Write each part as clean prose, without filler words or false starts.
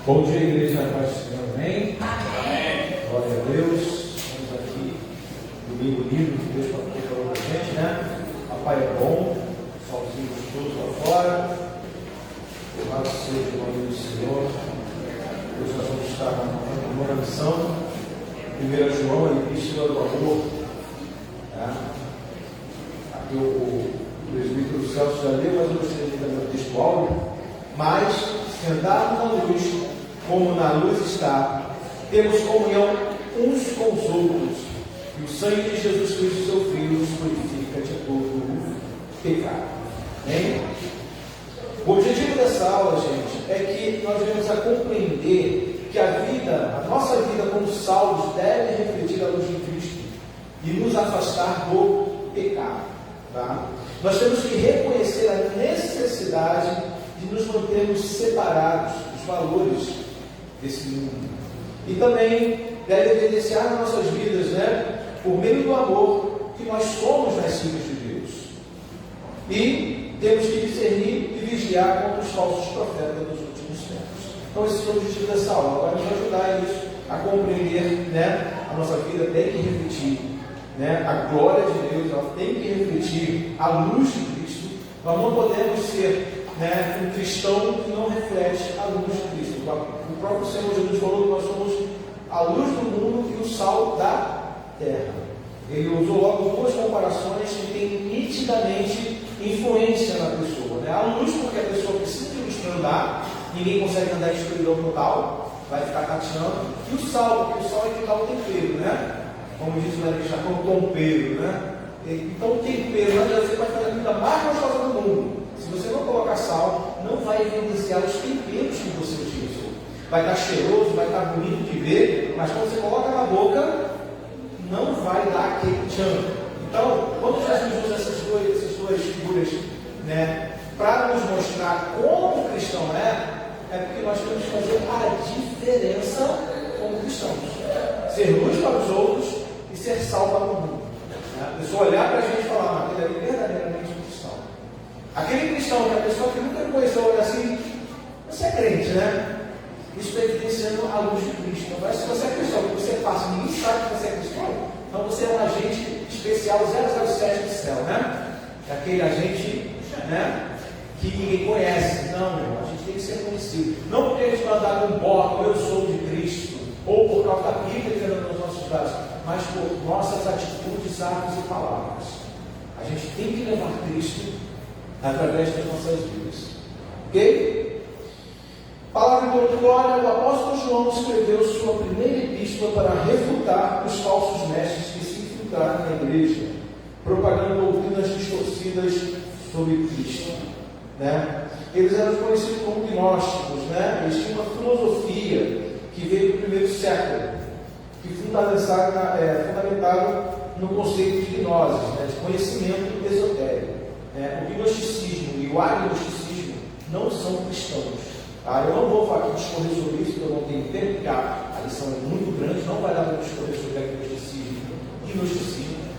Bom dia, igreja, na paz do Senhor, amém? Amém. Glória a Deus. Estamos aqui, domingo livre, que Deus preparou para a gente, né? Papai é bom, solzinho gostoso lá fora. Louvado seja o nome do Senhor. Hoje nós vamos estar na nova missão, 1 João, a Epístola do Amor. Tá? Aqui o presbítero Celso já leu, mas eu gostaria de fazer o texto áudio. Mas, se andarmos na luz, como na luz está, temos comunhão uns com os outros, e o sangue de Jesus Cristo, seu Filho, nos purifica de todo pecado. Amém? O objetivo dessa aula, gente, é que nós venhamos a compreender que a nossa vida como salvos deve refletir a luz de Cristo e nos afastar do pecado. Tá? Nós temos que reconhecer a necessidade de nos mantermos separados dos valores desse mundo. E também deve evidenciar nas nossas vidas, né, por meio do amor, que nós somos nascidos de Deus. E temos que discernir e vigiar contra os falsos profetas dos últimos tempos. Então esse é o objetivo dessa aula. Vai nos ajudar isso a compreender, né, a nossa vida tem que refletir, né, a glória de Deus, ela tem que refletir a luz de Cristo. Nós não podemos ser, né, um cristão que não reflete a luz de Cristo. O próprio Senhor Jesus falou que nós somos a luz do mundo e o sal da terra. Ele usou logo duas comparações que têm nitidamente influência na pessoa, né? A luz, porque a pessoa precisa de luz para andar, ninguém consegue andar em escuridão total, vai ficar tateando. E o sal, porque o sal é que dá o tempero, né? Como diz o Eric Chacon, o tompeiro, né? Então o tempero, né, você vai fazer a vida mais gostosa do mundo. Se você não colocar sal, não vai evidenciar os temperos que você utilizou. Vai estar cheiroso, vai estar bonito de ver, mas quando você coloca na boca, não vai dar aquele tchan. Então, quando Jesus usa essas duas figuras, né, para nos mostrar como o cristão é porque nós temos que fazer a diferença como cristãos. Ser luz para os outros e ser sal para o mundo. A pessoa olhar para a gente e falar, mas ele é verdadeiramente um cristão. Aquele cristão, que a pessoa que nunca conheceu, olha assim, você é crente, né? Isso está evidenciando a luz de Cristo. Então, se você é cristão, que você passa, ninguém sabe que você é cristão, então você é um agente especial 007 do céu, né? É aquele agente, né, que ninguém conhece. Não, irmão, a gente tem que ser conhecido. Não porque a gente vai andar com bordo, eu sou de Cristo, ou por causa da Bíblia que anda nos nossos braços, mas por nossas atitudes, atos e palavras. A gente tem que levar Cristo através das nossas vidas. Ok? Palavra de glória, o apóstolo João escreveu sua primeira epístola para refutar os falsos mestres que se infiltraram na igreja, propagando doutrinas distorcidas sobre Cristo. Né? Eles eram conhecidos como gnósticos, né? Eles tinham uma filosofia que veio do primeiro século, que fundamentado no conceito de gnose, né? De conhecimento esotérico. Né? O gnosticismo e o agnosticismo não são cristãos. Eu não vou aqui discorrer sobre isso, porque eu não tenho tempo, porque a lição é muito grande, não vai dar para discorrer sobre agnosticismo.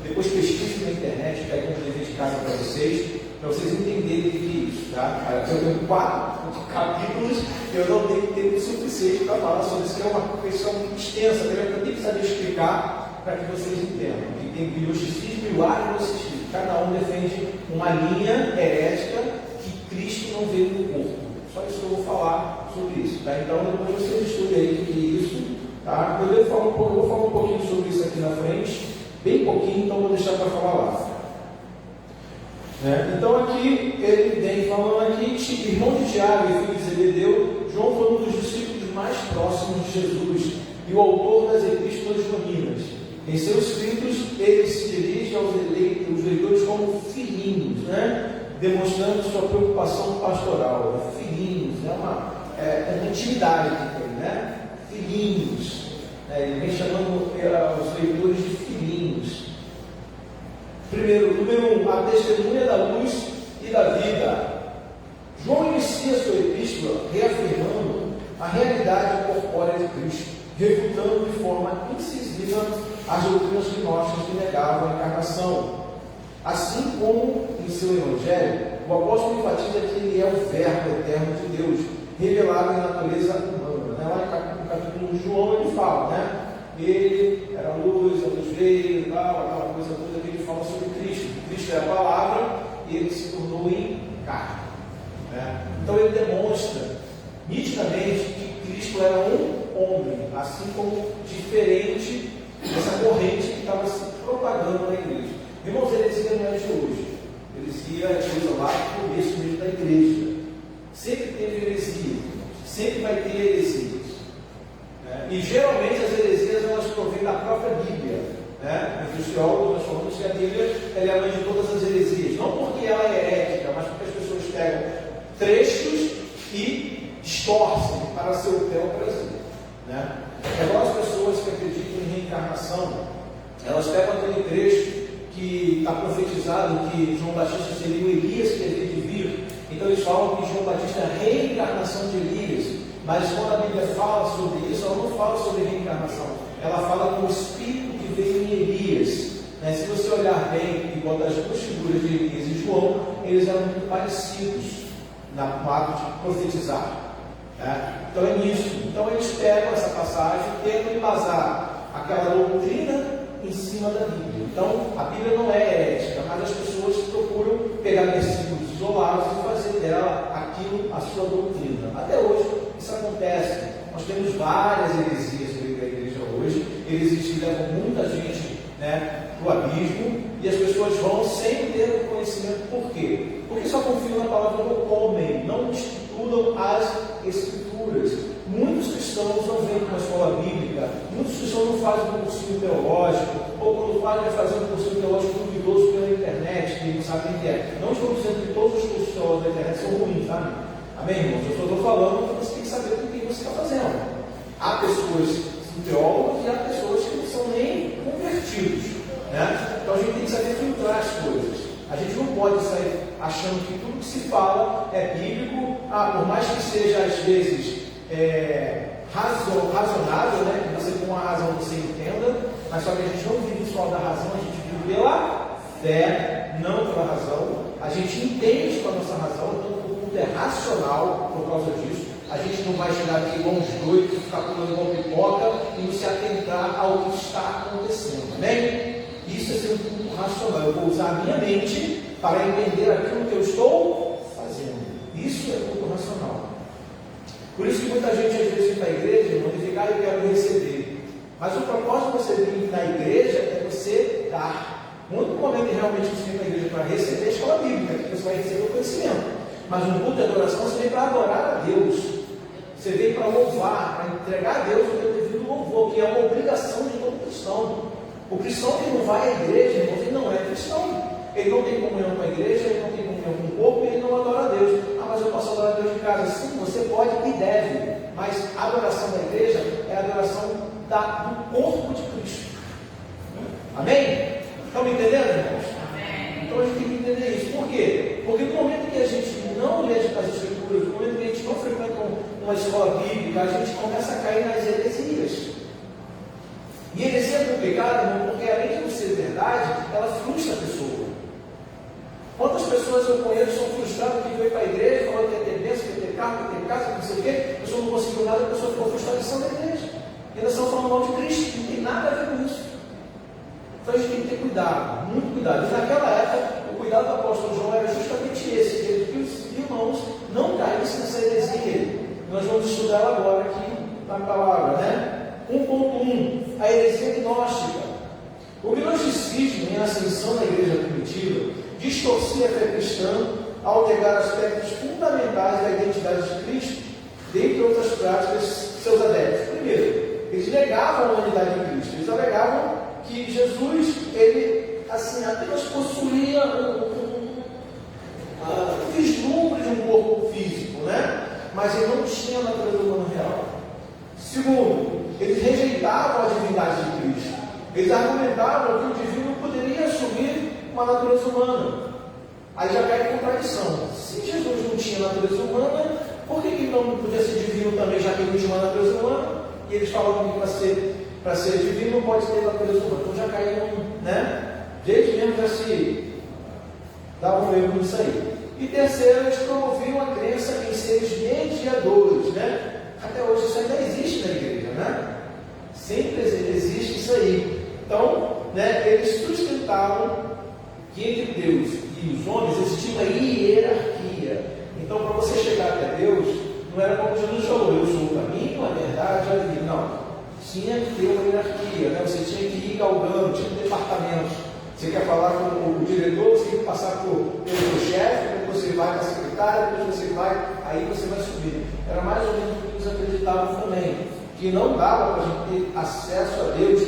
Depois pesquise na internet, pegue um dever de casa para vocês entenderem o que é isso. Tá? Eu tenho 4 capítulos, eu não tenho tempo suficiente para falar sobre isso, que é uma questão muito extensa, eu tenho que saber explicar para que vocês entendam. Que tem o gnosticismo e o agnosticismo. Cada um defende uma linha herética que Cristo não veio no corpo. Só isso que eu vou falar sobre isso. Tá? Então, depois vocês estudem aí o que é isso. Tá? Eu vou falar um pouquinho sobre isso aqui na frente, bem pouquinho, então vou deixar para falar lá. Então, aqui, ele vem falando aqui, irmão de Tiago e filho de Zebedeu, João foi um dos discípulos mais próximos de Jesus e o autor das epístolas joaninas. Em seus escritos, ele se dirige aos leitores como filhinhos, né? Demonstrando sua preocupação pastoral. Filhinhos, é uma intimidade que tem, né? Filhinhos. Ele vem chamando os leitores de filhinhos. Primeiro, número 1, a testemunha da luz e da vida. João inicia sua epístola reafirmando a realidade corpórea de Cristo, refutando de forma incisiva as doutrinas gnósticas que negavam a encarnação. Assim como em seu Evangelho, o apóstolo enfatiza que ele é o Verbo eterno de Deus, revelado em natureza humana. Né? Lá no capítulo de João ele fala, né? Ele era a luz veio e tal, aquela coisa toda que ele fala sobre Cristo. Cristo é a palavra e ele se tornou em carne. Né? Então ele demonstra nitidamente que Cristo era um homem, assim como diferente dessa corrente que estava se propagando na igreja. Irmãos, heresia não é de hoje. Heresia é coisa lá no começo mesmo da igreja. Sempre teve heresia, sempre vai ter heresias. E geralmente as heresias elas provêm da própria Bíblia. Entre os teólogos nós falamos que a Bíblia ela é a mãe de todas as heresias. Não porque ela é herética, mas porque as pessoas pegam trechos e distorcem para seu bel prazer. Agora as pessoas que acreditam em reencarnação, elas pegam aquele trecho que está profetizado que João Batista seria o Elias que havia de vir. Então eles falam que João Batista é a reencarnação de Elias. Mas quando a Bíblia fala sobre isso, ela não fala sobre reencarnação. Ela fala com o Espírito que veio em Elias. Se você olhar bem e botar as duas figuras de Elias e João, eles eram muito parecidos no ato de profetizar. Então é nisso. Então eles pegam essa passagem, tentam embasar aquela doutrina em cima da Bíblia. Então a Bíblia não é herética, mas as pessoas procuram pegar versículos isolados e fazer dela aquilo a sua doutrina. Até hoje isso acontece. Nós temos várias heresias dentro da igreja hoje. Heresias que levam muita gente para o abismo e as pessoas vão sem ter o conhecimento. Por quê? Porque só confiam na palavra do homem, não estudam as Escrituras. Muitos cristãos não vêm para uma escola bíblica, muitos cristãos não fazem um cursinho teológico, ou quando fazem, vai fazer um cursinho teológico duvidoso pela internet, que não sabe o que é. Não estou dizendo que todos os cursos teológicos da internet são ruins, sabe? Amém, irmãos? Eu só estou falando que você tem que saber com quem você está fazendo. Há pessoas que são teólogos e há pessoas que não são nem convertidos. Então a gente tem que saber filtrar as coisas. A gente não pode sair achando que tudo que se fala é bíblico, por mais que seja às vezes razonável, que você com a razão você entenda, mas só que a gente não vive só da razão, a gente vive pela fé, não pela razão. A gente entende com a nossa razão, então o mundo é racional por causa disso. A gente não vai chegar aqui igual uns doidos, ficar pulando igual pipoca e não se atentar ao que está acontecendo. Amém? Isso é ser um culto racional. Eu vou usar a minha mente para entender aquilo que eu estou fazendo. Isso é culto racional. Por isso que muita gente às vezes vem para a igreja, irmão, e fica, eu quero receber. Mas o propósito de você vir na igreja é você dar. O único momento que realmente você vem para a igreja para receber é a escola bíblica, que você vai receber o conhecimento. Mas no culto de adoração você vem para adorar a Deus. Você vem para louvar, para entregar a Deus o teu devido louvor, que é uma obrigação de todo cristão. O cristão que não vai à igreja, irmãos, ele não é cristão. Ele não tem comunhão com a igreja, ele não tem comunhão com o corpo, ele não adora a Deus. Mas eu posso adorar a Deus de casa. Sim, você pode e deve. Mas a adoração da igreja é a adoração do corpo de Cristo. Amém? Estão me entendendo, irmãos? Amém. Então a gente tem que entender isso. Por quê? Porque no momento que a gente não lê as Escrituras, no momento que a gente não frequenta uma escola bíblica, a gente começa a cair nas heresias. E heresia é complicada, irmão, porque além de não ser verdade, ela frustra a pessoa. Quantas pessoas eu conheço são frustradas que veio para a igreja, falando que ia ter bênção, que ia ter carro, que ia ter casa, não sei o quê, a pessoa não conseguiu nada, a pessoa ficou frustrada em São da igreja. E ainda estão falando mal de Cristo, não tem nada a ver com isso. Então a gente tem que ter cuidado, muito cuidado. E naquela época, o cuidado do apóstolo João era justamente esse, que os irmãos não caíssem nessa heresia. Nós vamos estudar agora aqui na palavra, 1.1, a heresia gnóstica. O gnosticismo, em ascensão na igreja primitiva, distorcia a fé cristã ao negar aspectos fundamentais da identidade de Cristo, dentre outras práticas seus adeptos. Primeiro, eles negavam a unidade de Cristo. Eles alegavam que Jesus, ele apenas possuía um vislumbre de um corpo físico, mas ele não tinha a natureza humana real. Segundo, eles rejeitavam a divindade de Cristo. Eles argumentavam que o divino poderia assumir uma natureza humana. Aí já cai em contradição. Se Jesus não tinha natureza humana, por que então não podia ser divino também, já que ele não tinha uma natureza humana? E eles falavam que para ser divino não pode ter natureza humana. Então já caiu, jeito mesmo já se dava um erro nisso aí. E terceiro, eles promoviam a crença em seres mediadores, né? Até hoje isso ainda existe na igreja, né? Sempre existe isso aí. Então, né, eles sustentavam que entre Deus e os homens existia uma hierarquia. Então, para você chegar até Deus, não era como Jesus falou, eu sou o caminho, a verdade e a vida. Não. Tinha que ter uma hierarquia, né? Você tinha que ir galgando, tinha departamentos. Você quer falar com o diretor, você tem que passar pelo chefe, depois você vai para a secretária, depois você vai, aí você vai subir. Era mais ou menos o que eles acreditavam também, que não dava para a gente ter acesso a Deus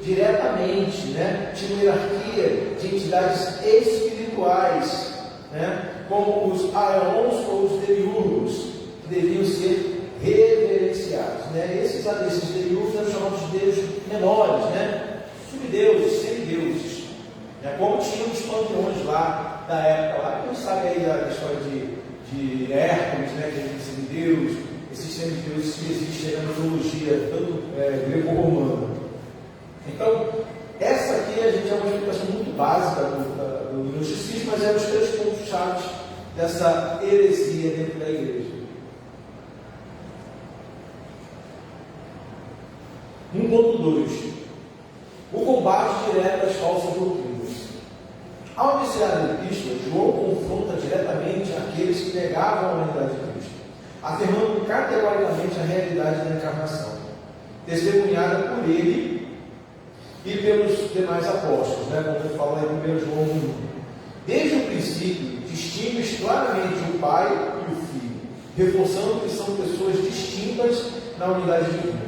diretamente, né? Tinha uma hierarquia de entidades espirituais, né? Como os aeons ou os demiurgos, que deviam ser reverenciados, né? Esses demiurgos eram chamados de deuses menores, né? Subdeuses, semideuses, né? Como tinham os panteões lá da época lá. Quem sabe aí da história de Hércules, né? Que é semideus, esses semideuses que existem na mitologia, tanto greco-romana. Então, essa aqui a gente é uma explicação muito básica do gnosticismo, mas é os 3 pontos-chave dessa heresia dentro da igreja. 1.2. O combate direto às falsas doutrinas. Ao iniciar a epístola, João confronta diretamente aqueles que negavam a humanidade de Cristo, afirmando categoricamente a realidade da encarnação, testemunhada por ele e pelos demais apóstolos, né? Como ele fala em 1 João 1. Desde o princípio, distingue claramente o Pai e o Filho, reforçando que são pessoas distintas na unidade divina.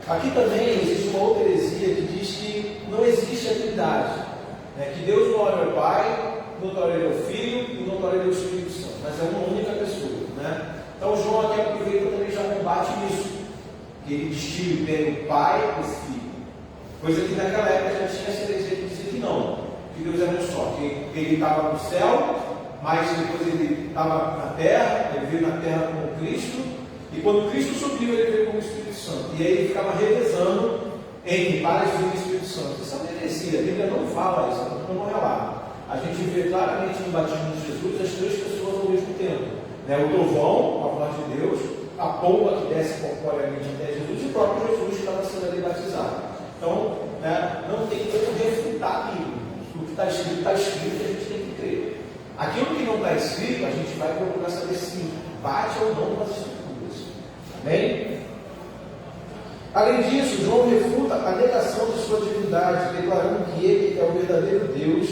Aqui também existe uma outra heresia que diz que não existe a Trindade, né? Que Deus não é o Pai, não é o Filho e não é o Espírito Santo, mas é uma única pessoa, né? Então João aqui aproveita também já combate nisso, que ele distingue bem o Pai e o Filho, coisa que naquela época já tinha essa heresia que dizia que não, que Deus era um só, que ele estava no céu, mas depois ele estava na terra, ele veio na terra como Cristo. E quando Cristo subiu, ele veio como Espírito Santo. E aí ele ficava revezando entre Pai, Filho e Espírito Santo. Isso é uma heresia. A Bíblia não fala isso, não relata. A gente vê claramente no batismo de Jesus as 3 pessoas ao mesmo tempo, né? O trovão, a voz de Deus, a pomba que desce corporeamente até Jesus e o próprio Jesus que estava sendo ali batizado. Então, né, não tem como refutar a Bíblia. O que está escrito, a gente tem que crer. Aquilo que não está escrito, a gente vai procurar saber se bate ou não com as escrituras. Amém? Além disso, João refuta a negação de sua divindade, declarando que ele é o verdadeiro Deus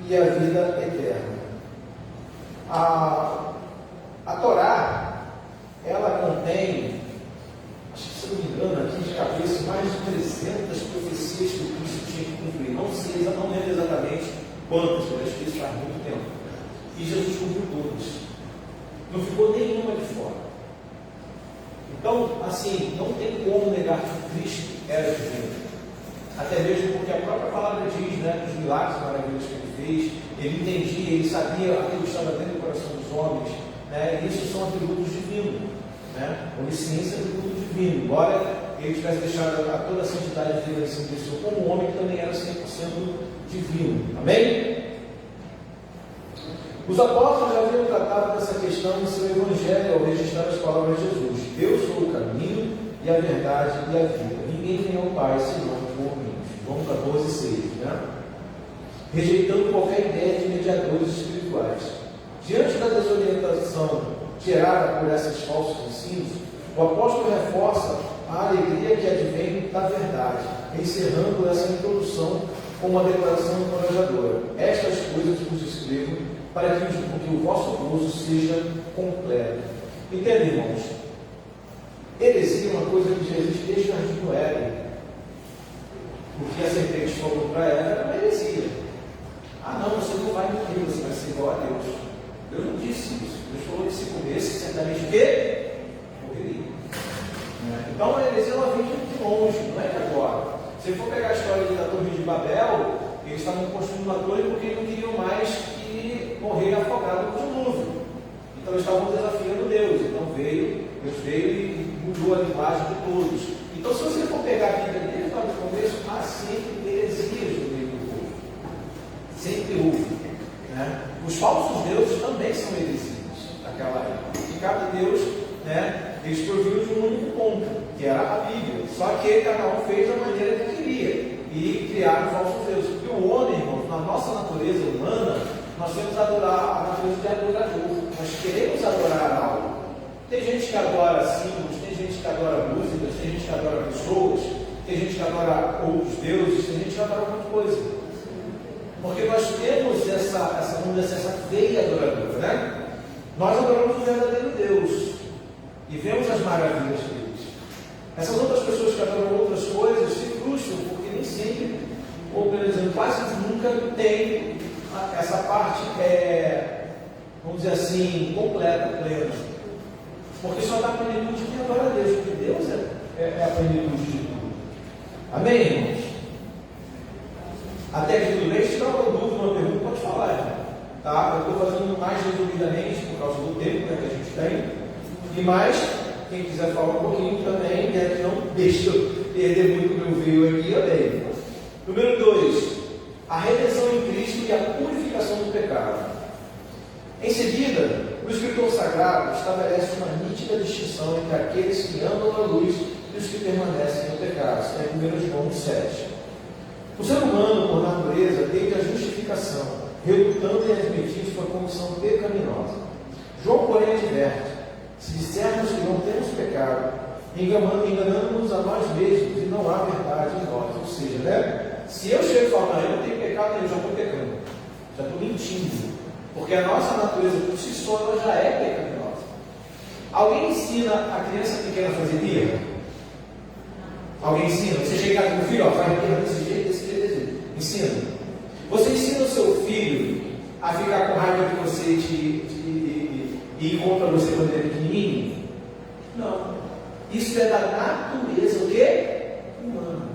e a vida eterna. A Torá, ela contém, acho que se não me engano, aqui de cabeça, mais de 300 profecias que o Cristo tinha que cumprir. Não lembro exatamente quantas, mas acho que isso faz muito tempo. E Jesus cumpriu todas. Não ficou nenhuma de fora. Então, assim, não tem como negar que Cristo era divino. Até mesmo porque a própria palavra diz, né, que os milagres maravilhosos que ele fez, ele entendia, ele sabia aquilo que estava dentro do coração dos homens, né, e isso são atributos divinos, né, onisciência é atributo divino, embora ele tivesse deixado a toda a santidade dele em cima pessoa como um homem que também era 100% divino. Amém? Os apóstolos já haviam tratado dessa questão em seu evangelho ao registrar as palavras de Jesus. Eu sou o caminho e a verdade e a vida. Ninguém vem ao Pai senão por mim. João 14,6, né? Rejeitando qualquer ideia de mediadores espirituais. Diante da desorientação gerada por esses falsos ensinos, o apóstolo reforça a alegria que advém da verdade, encerrando essa introdução com uma declaração encorajadora. Estas coisas vos escrevo para que o vosso gozo seja completo. Entende, irmãos? Heresia é uma coisa que já existe desde o jardim do Éden. O que a serpente falou para ela era uma heresia. Não, você não vai morrer, você vai ser igual a Deus. Deus não disse isso. Deus falou que se comesse, certamente o quê? Morreria. Então a heresia ela vem de longe, não é de agora. Se for pegar a história da Torre de Babel, eles estavam construindo uma torre porque não queriam mais que morrer afogado no dilúvio. Então eles estavam desafiando Deus. Então Deus veio e mudou a linguagem de todos. Então se você for pegar a Bíblia desde lá do começo, há sempre heresias no meio do povo. Sempre houve. Né? Os falsos deuses também são heresias naquela época. E cada Deus, né, eles proviam de um único ponto, que era a Bíblia. Só que cada um fez da maneira que queria e criaram falsos deuses. Porque o homem, irmão, na nossa natureza humana, nós temos que adorar a natureza de adorador. Nós queremos adorar algo. Tem gente que adora símbolos, tem gente que adora músicas, tem gente que adora pessoas, tem gente que adora outros deuses, tem gente que adora muita coisa. Porque nós temos essa veia adoradora, né? Nós adoramos o verdadeiro Deus e vemos as maravilhas deles. Essas outras pessoas que adoram outras coisas se frustram, porque nem sempre, ou por exemplo, quase nunca tem essa parte, vamos dizer assim, completa, plena. Porque só dá a plenitude de quem adora a Deus, porque Deus é a plenitude de tudo. Amém, irmãos? Até aqui tudo bem? Se tiver alguma dúvida, uma pergunta, pode falar, irmão. Tá? Eu estou fazendo mais resumidamente por causa do tempo, né, que a gente tem. E mais, quem quiser falar um pouquinho também, né, que não deixa eu perder muito o meu veio aqui, amém. Número 2, a redenção em Cristo e a purificação do pecado. Em seguida, o escritor sagrado estabelece uma nítida distinção entre aqueles que andam na luz e os que permanecem no pecado. Está em 1 João 7. O ser humano, por natureza, tende a justificação, relutando em admitir sua condição pecaminosa. João, porém, adverte: se dissermos que não temos pecado, enganamos-nos a nós mesmos e não há verdade em nós. Ou seja, né? Se eu chego e falo, eu não tenho pecado, eu já estou pecando, já estou mentindo. Porque a nossa natureza por si só ela já é pecaminosa. Alguém ensina a criança pequena a fazer birra? Alguém ensina? Você chega com o filho, faz birra desse jeito, desse jeito. Ensina. Você ensina o seu filho a ficar com raiva de você e ir contra você quando ele é pequenininho? Não. Isso é da natureza o quê? Humana.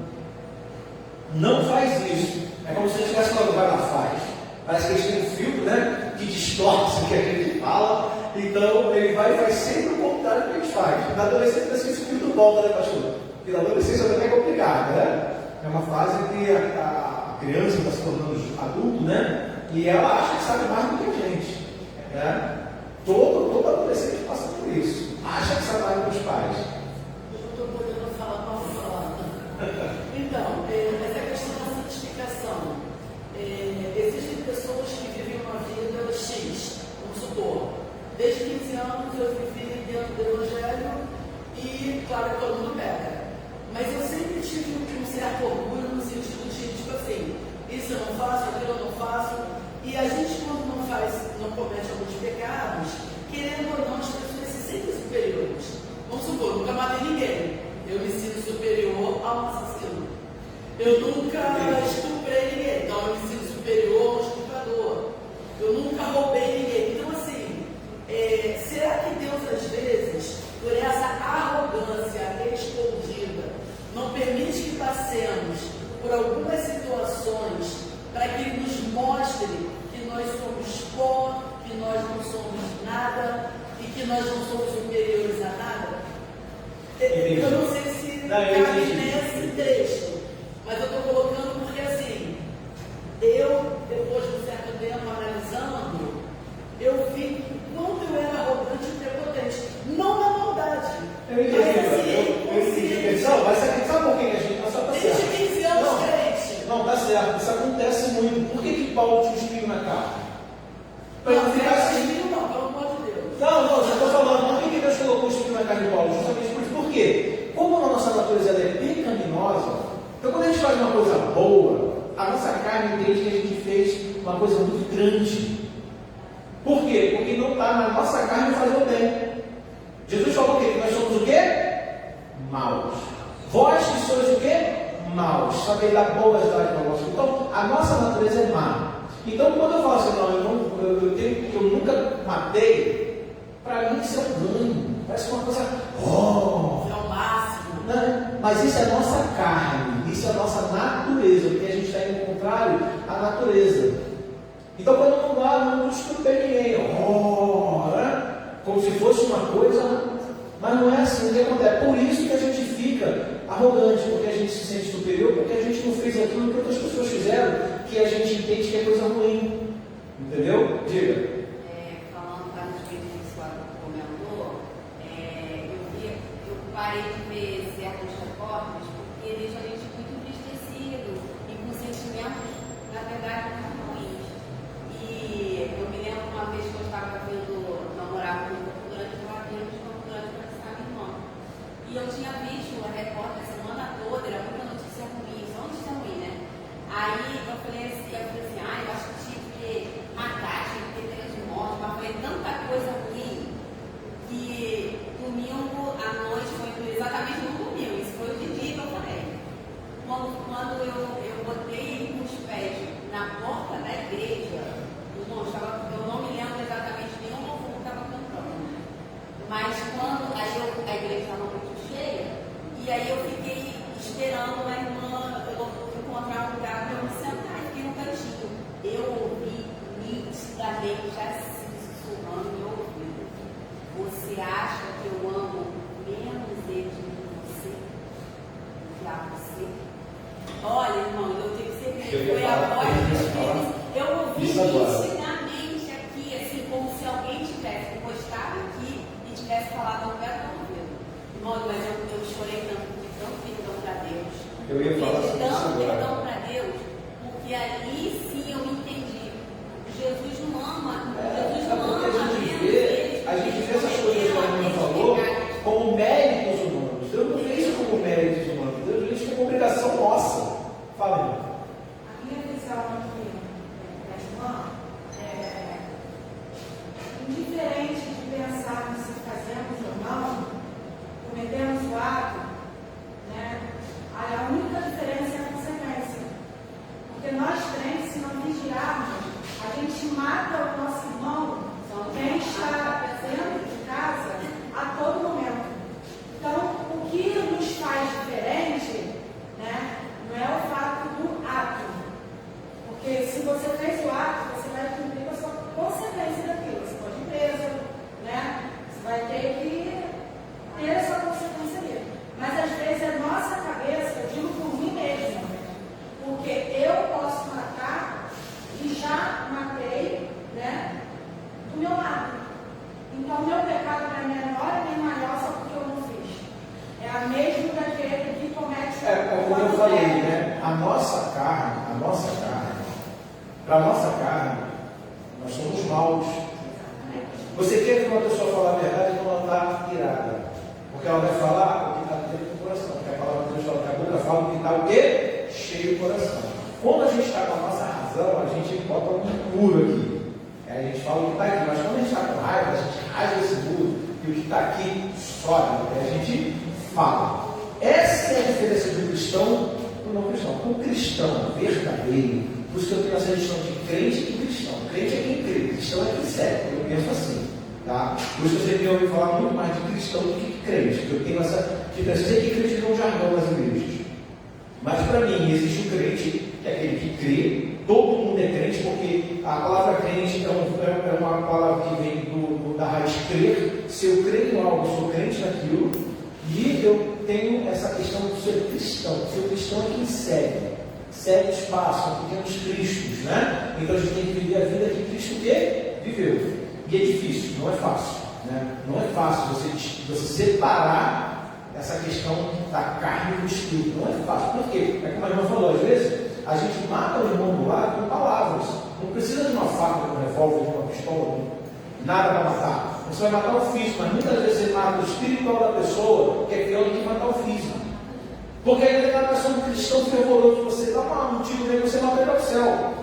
Não faz isso. É como se a gente estivesse falando, vai lá, faz. Parece que eles têm um filtro, né, que distorce o que a gente fala, então ele vai e faz sempre o contrário do que a gente faz. Na adolescência parece que esse filtro volta, né, pastor? Porque na adolescência também é complicado, né? É uma fase que a criança está se tornando adulto, né? E ela acha que sabe mais do que a gente, né? Todo adolescente passa por isso. Acha que sabe mais do que os pais. Eu não estou podendo falar para falar. Então, essa questão da santificação. Existem pessoas que vivem uma vida X, vamos supor. Desde 15 anos eu vivi dentro do Evangelho e, claro, todo mundo peca. Mas eu sempre tive um certo orgulho no sentido de, tipo assim, isso eu não faço, aquilo eu não faço. E a gente, quando não comete alguns pecados, querendo ou não, as pessoas se sentem superiores. Vamos supor, nunca matei ninguém. Eu me sinto superior a um assassino. Eu nunca estuprei ninguém, então eu me sinto superior a um estuprador. Eu nunca roubei ninguém. Então, assim, será que Deus, às vezes, por essa arrogância escondida, não permite que passemos por algumas situações para que Ele nos mostre que nós somos pó, que nós não somos nada e que nós não somos superiores a nada? Eu não sei se cabe nesse texto. Mas eu estou colocando porque, assim, depois de um certo tempo analisando, eu vi quanto eu era arrogante e prepotente. Não na maldade. Eu entendi. Não, mas sabe por que a gente não sabe? Desde 15 anos, crente. Não, tá certo. Isso acontece muito. Por que Paulo te espinho na cara? Para não ficar assim. Não, pelo amor de Deus. Não, já estou falando. Por que Deus colocou o espinho na cara de Paulo? Justamente por isso. Por quê? Como a nossa natureza é pecaminosa, então quando a gente faz uma coisa boa, a nossa carne entende que a gente fez uma coisa muito grande. Por quê? Porque não está na nossa carne fazer o bem. Jesus falou o quê? Que nós somos o quê? Maus. Vós que sois o quê? Maus. Sabei dar boas dádivas ao vosso. Então, a nossa natureza é má. Então, quando eu falo assim, não, eu nunca matei, para mim isso é um ganho. Parece uma coisa, É o máximo. Não, mas isso é a nossa carne, isso é a nossa natureza, porque a gente está indo contrário à natureza. Então, quando não dá, não estuprei ninguém, né? Como se fosse uma coisa, mas não é assim o que acontece. Por isso que a gente fica arrogante, porque a gente se sente superior, porque a gente não fez aquilo que outras pessoas fizeram, que a gente entende que é coisa ruim. Entendeu? Diga. Falando a respeito disso que você comentou, eu parei de ver certos repórteres porque deixam a gente muito entristecido e com sentimentos, na verdade, muito ruins. E eu me lembro uma vez que eu estava namorava com um durante o Flamengo, durante o minha irmã. E eu tinha visto a repórter a semana toda, era muita notícia ruim, só notícia ruim, né? Aí eu falei assim, eu acho que tinha que matar, tinha que ter 3 mortes, mas falei tanta coisa ruim que domingo à noite foi exatamente no domingo, isso foi o dia que eu falei. Quando eu botei os pés na porta da igreja, eu não me lembro exatamente nenhum louvor que estava cantando, mas quando a igreja estava muito cheia, e aí eu fiquei esperando a irmã encontrar um lugar para eu me sentar e fiquei no cantinho. Eu ouvi nitidamente assim sussurrando no meu ouvido: você acha que eu amo menos ele do que você? Do que a você? Olha, irmão, eu tenho certeza que foi a voz do Espírito. Eu ouvi nitidamente aqui, assim, como se alguém tivesse encostado aqui e tivesse falado ao pé do meu ouvido. Irmão, mas eu chorei tanto, de tanto perdão para Deus. Eu ia falar sobre isso agora. Perdão para Deus, porque ali sim eu entendi. Jesus não ama. Jesus não ama. A gente vê essas coisas que a irmã falou como méritos humanos. Deus não fez isso como méritos humanos. Deus fez isso como obrigação nossa. Fala, irmã. A minha visão aqui da irmã é indiferente de pensarmos se fazemos ou não, cometemos o ato, né? A única diferença é a consequência. Porque nós crentes, se não vigiarmos, a gente mata o nosso irmão, quem está dentro de casa, a todo momento. Então, o que nos faz diferente, né, não é o fato do ato. Porque se você fez o ato, você vai cumprir com a sua consequência daquilo. Você pode ir preso, né? Você vai ter que ter a sua consequência ali. Mas às vezes a nossa cabeça, eu digo por mim mesma, porque eu posso matar e já matei, né, do meu lado. Então, meu pecado não é menor nem maior só porque eu não fiz. É a mesma daquele que comete o como eu falei, né? A nossa carne, para a nossa carne, nós somos maus. Você quer que uma pessoa fale a verdade quando ela está irada? Porque ela vai falar o que está dentro do coração. Porque a palavra de Deus fala que a boca fala o que está o quê? Cheio do coração. Quando a gente está com a nossa razão, a gente bota um muro aqui. A gente fala o que está aqui, mas quando a gente está com raiva, a gente rasga esse muro e o que está aqui sobe. A gente fala. Essa é a diferença do cristão do não cristão. O cristão verdadeiro, por isso que eu tenho essa distinção de crente e cristão. Crente é quem crê, cristão é quem segue. Eu penso assim. Tá? Por isso você tem ouvido falar muito mais de cristão do que crente. Eu tenho essa diferença. Eu sei que crente não é um jargão das igrejas. Mas para mim existe o crente, que é aquele que crê. Todo mundo é crente, porque a palavra crente é uma palavra que vem da raiz crer. Se eu creio em algo, eu sou crente naquilo. E eu tenho essa questão de ser cristão. Ser cristão é quem segue os passos, são pequenos cristos, né? Então a gente tem que viver a vida que Cristo viveu. E é difícil, não é fácil, né? Não é fácil você separar essa questão da carne e do espírito. Não é fácil. Por quê? É como a irmã falou, às vezes a gente mata o irmão do lado com palavras. Não precisa de uma faca, de um revólver, de uma pistola, nada para matar. Você vai matar o físico, mas muitas vezes você mata o espiritual da pessoa, que é pior do que matar o físico. Porque aí ele está sendo um cristão fervoroso, você dá um tiro nele, você mata ele ao céu.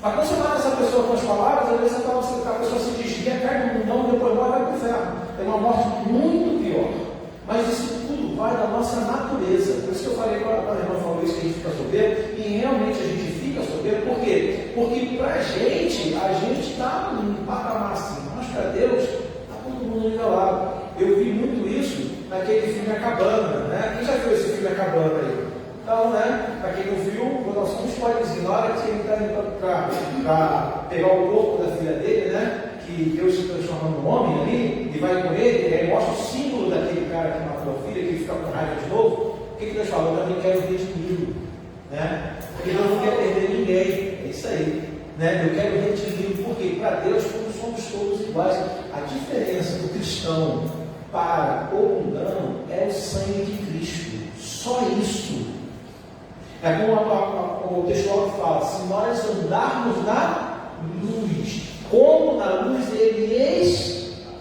Mas quando você mata essa pessoa com as palavras, às vezes a pessoa se desvia, cai no mundão, depois morre, vai para o inferno. É uma morte muito pior. Mas isso tudo vai da nossa natureza. Por isso que eu falei quando a irmã falou isso, que a gente fica soberbo, e realmente a gente fica soberbo. Por quê? Porque para a gente está num patamar assim, mas para Deus está todo mundo nivelado. Eu vi muito isso naquele filme A Cabana, né? Quem já viu esse filme A Cabana aí? Então, né? Para quem não viu, vou dar só um spoilerzinho. Na hora que ele está indo para pegar o corpo da filha dele, né? Que Deus se transforma num homem ali e vai com ele, e aí mostra o símbolo daquele cara que matou a filha, que ele fica com raiva de novo. O que Deus falou? Eu também quero redimi-lo, né? Porque Deus não quer perder ninguém. É isso aí. né? Eu quero redimir, porque para Deus somos todos iguais. A diferença do cristão para o mundano é o sangue de Cristo. Só isso. É como o texto fala: se nós andarmos na luz, como na luz ele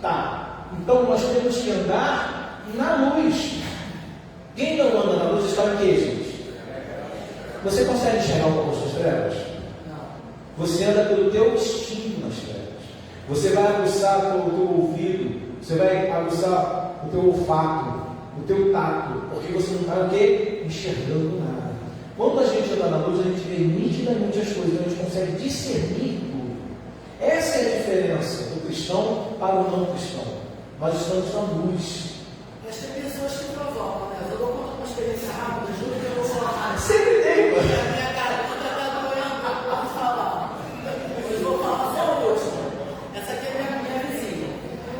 está. Então nós temos que andar na luz. Quem não anda na luz está em quê, gente? Você consegue enxergar um pouco as trevas? Não. Você anda pelo teu instinto nas trevas. Você vai aguçar o teu ouvido, você vai aguçar o teu olfato, o teu tato, porque você não está o quê? Enxergando nada. Quando a gente anda na luz, a gente vê nitidamente as coisas, a gente consegue discernir tudo. Essa é a diferença do cristão para o não cristão. Nós estamos na luz. Mas tem pessoas que provocam, né? Eu vou contar uma experiência rápida, juro que eu vou falar. Sempre tem, mano. A minha garganta está doendo, eu posso falar. Eu vou falar só o último. Essa aqui é minha vizinha.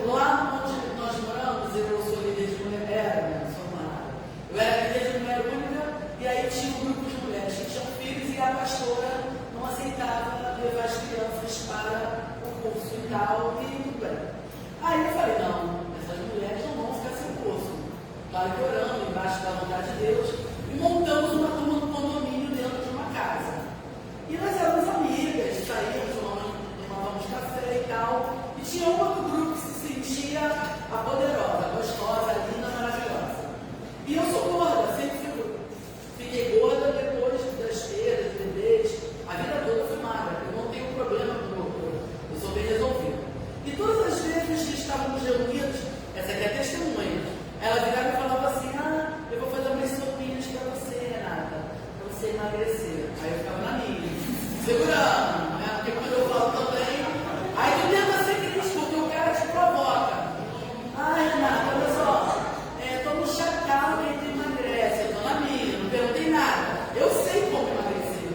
Lá onde nós moramos, eu sou líder de mulher, eu era líder de mulher única, e aí tinha um grupo de mulheres que tinham filhos e a pastora não aceitava levar as crianças para o curso e tal, e tudo bem. Aí eu falei, não, essas mulheres não vão ficar sem curso. Claro que orando, embaixo da vontade de Deus, e montamos uma turma no condomínio dentro de uma casa. E nós éramos amigas, saímos, tomávamos café e tal, e tinha um outro grupo que se sentia a poderosa, a gostosa, a linda, maravilhosa. E eu sou gorda, sempre fiquei gorda depois das feiras, bebês, a vida toda fui magra, eu não tenho problema com o meu corpo, eu sou bem resolvida. E todas as vezes que estávamos reunidos, essa aqui é a testemunha, ela virava e falava assim, eu vou fazer umas sopinhas para você, Renata, para você emagrecer. Aí eu ficava na minha, segurando, né? Porque quando eu falo também, aí tu tenta ser crítico, porque o cara te provoca. Renata, olha só, estou no chacal e tu emagrece, eu estou na minha, não perguntei nada. Eu sei como emagrecer.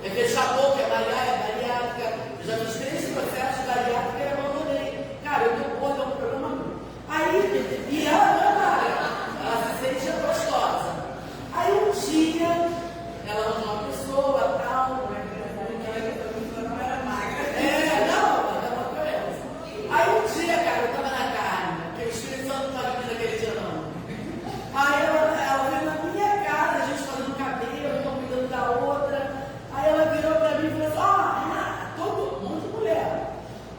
É fechar a boca, é malhar, é bariátrica. Eu já fiz 3 processos de bariátrica e abandonei. Cara, eu tô gorda, é um problema meu. Aí, e ela não é magra, ela se sentia gostosa. Aí um dia, ela arranjou uma pessoa, tal, não era magra. Não, ela era uma coisa. Aí um dia, cara, eu tava na carne, porque o Espírito Santo não estava aqui naquele dia, não. Aí ela veio na minha casa, a gente fazendo cabelo, uma cuidando da outra. Aí ela virou pra mim e falou assim, Renata, todo mundo de mulher.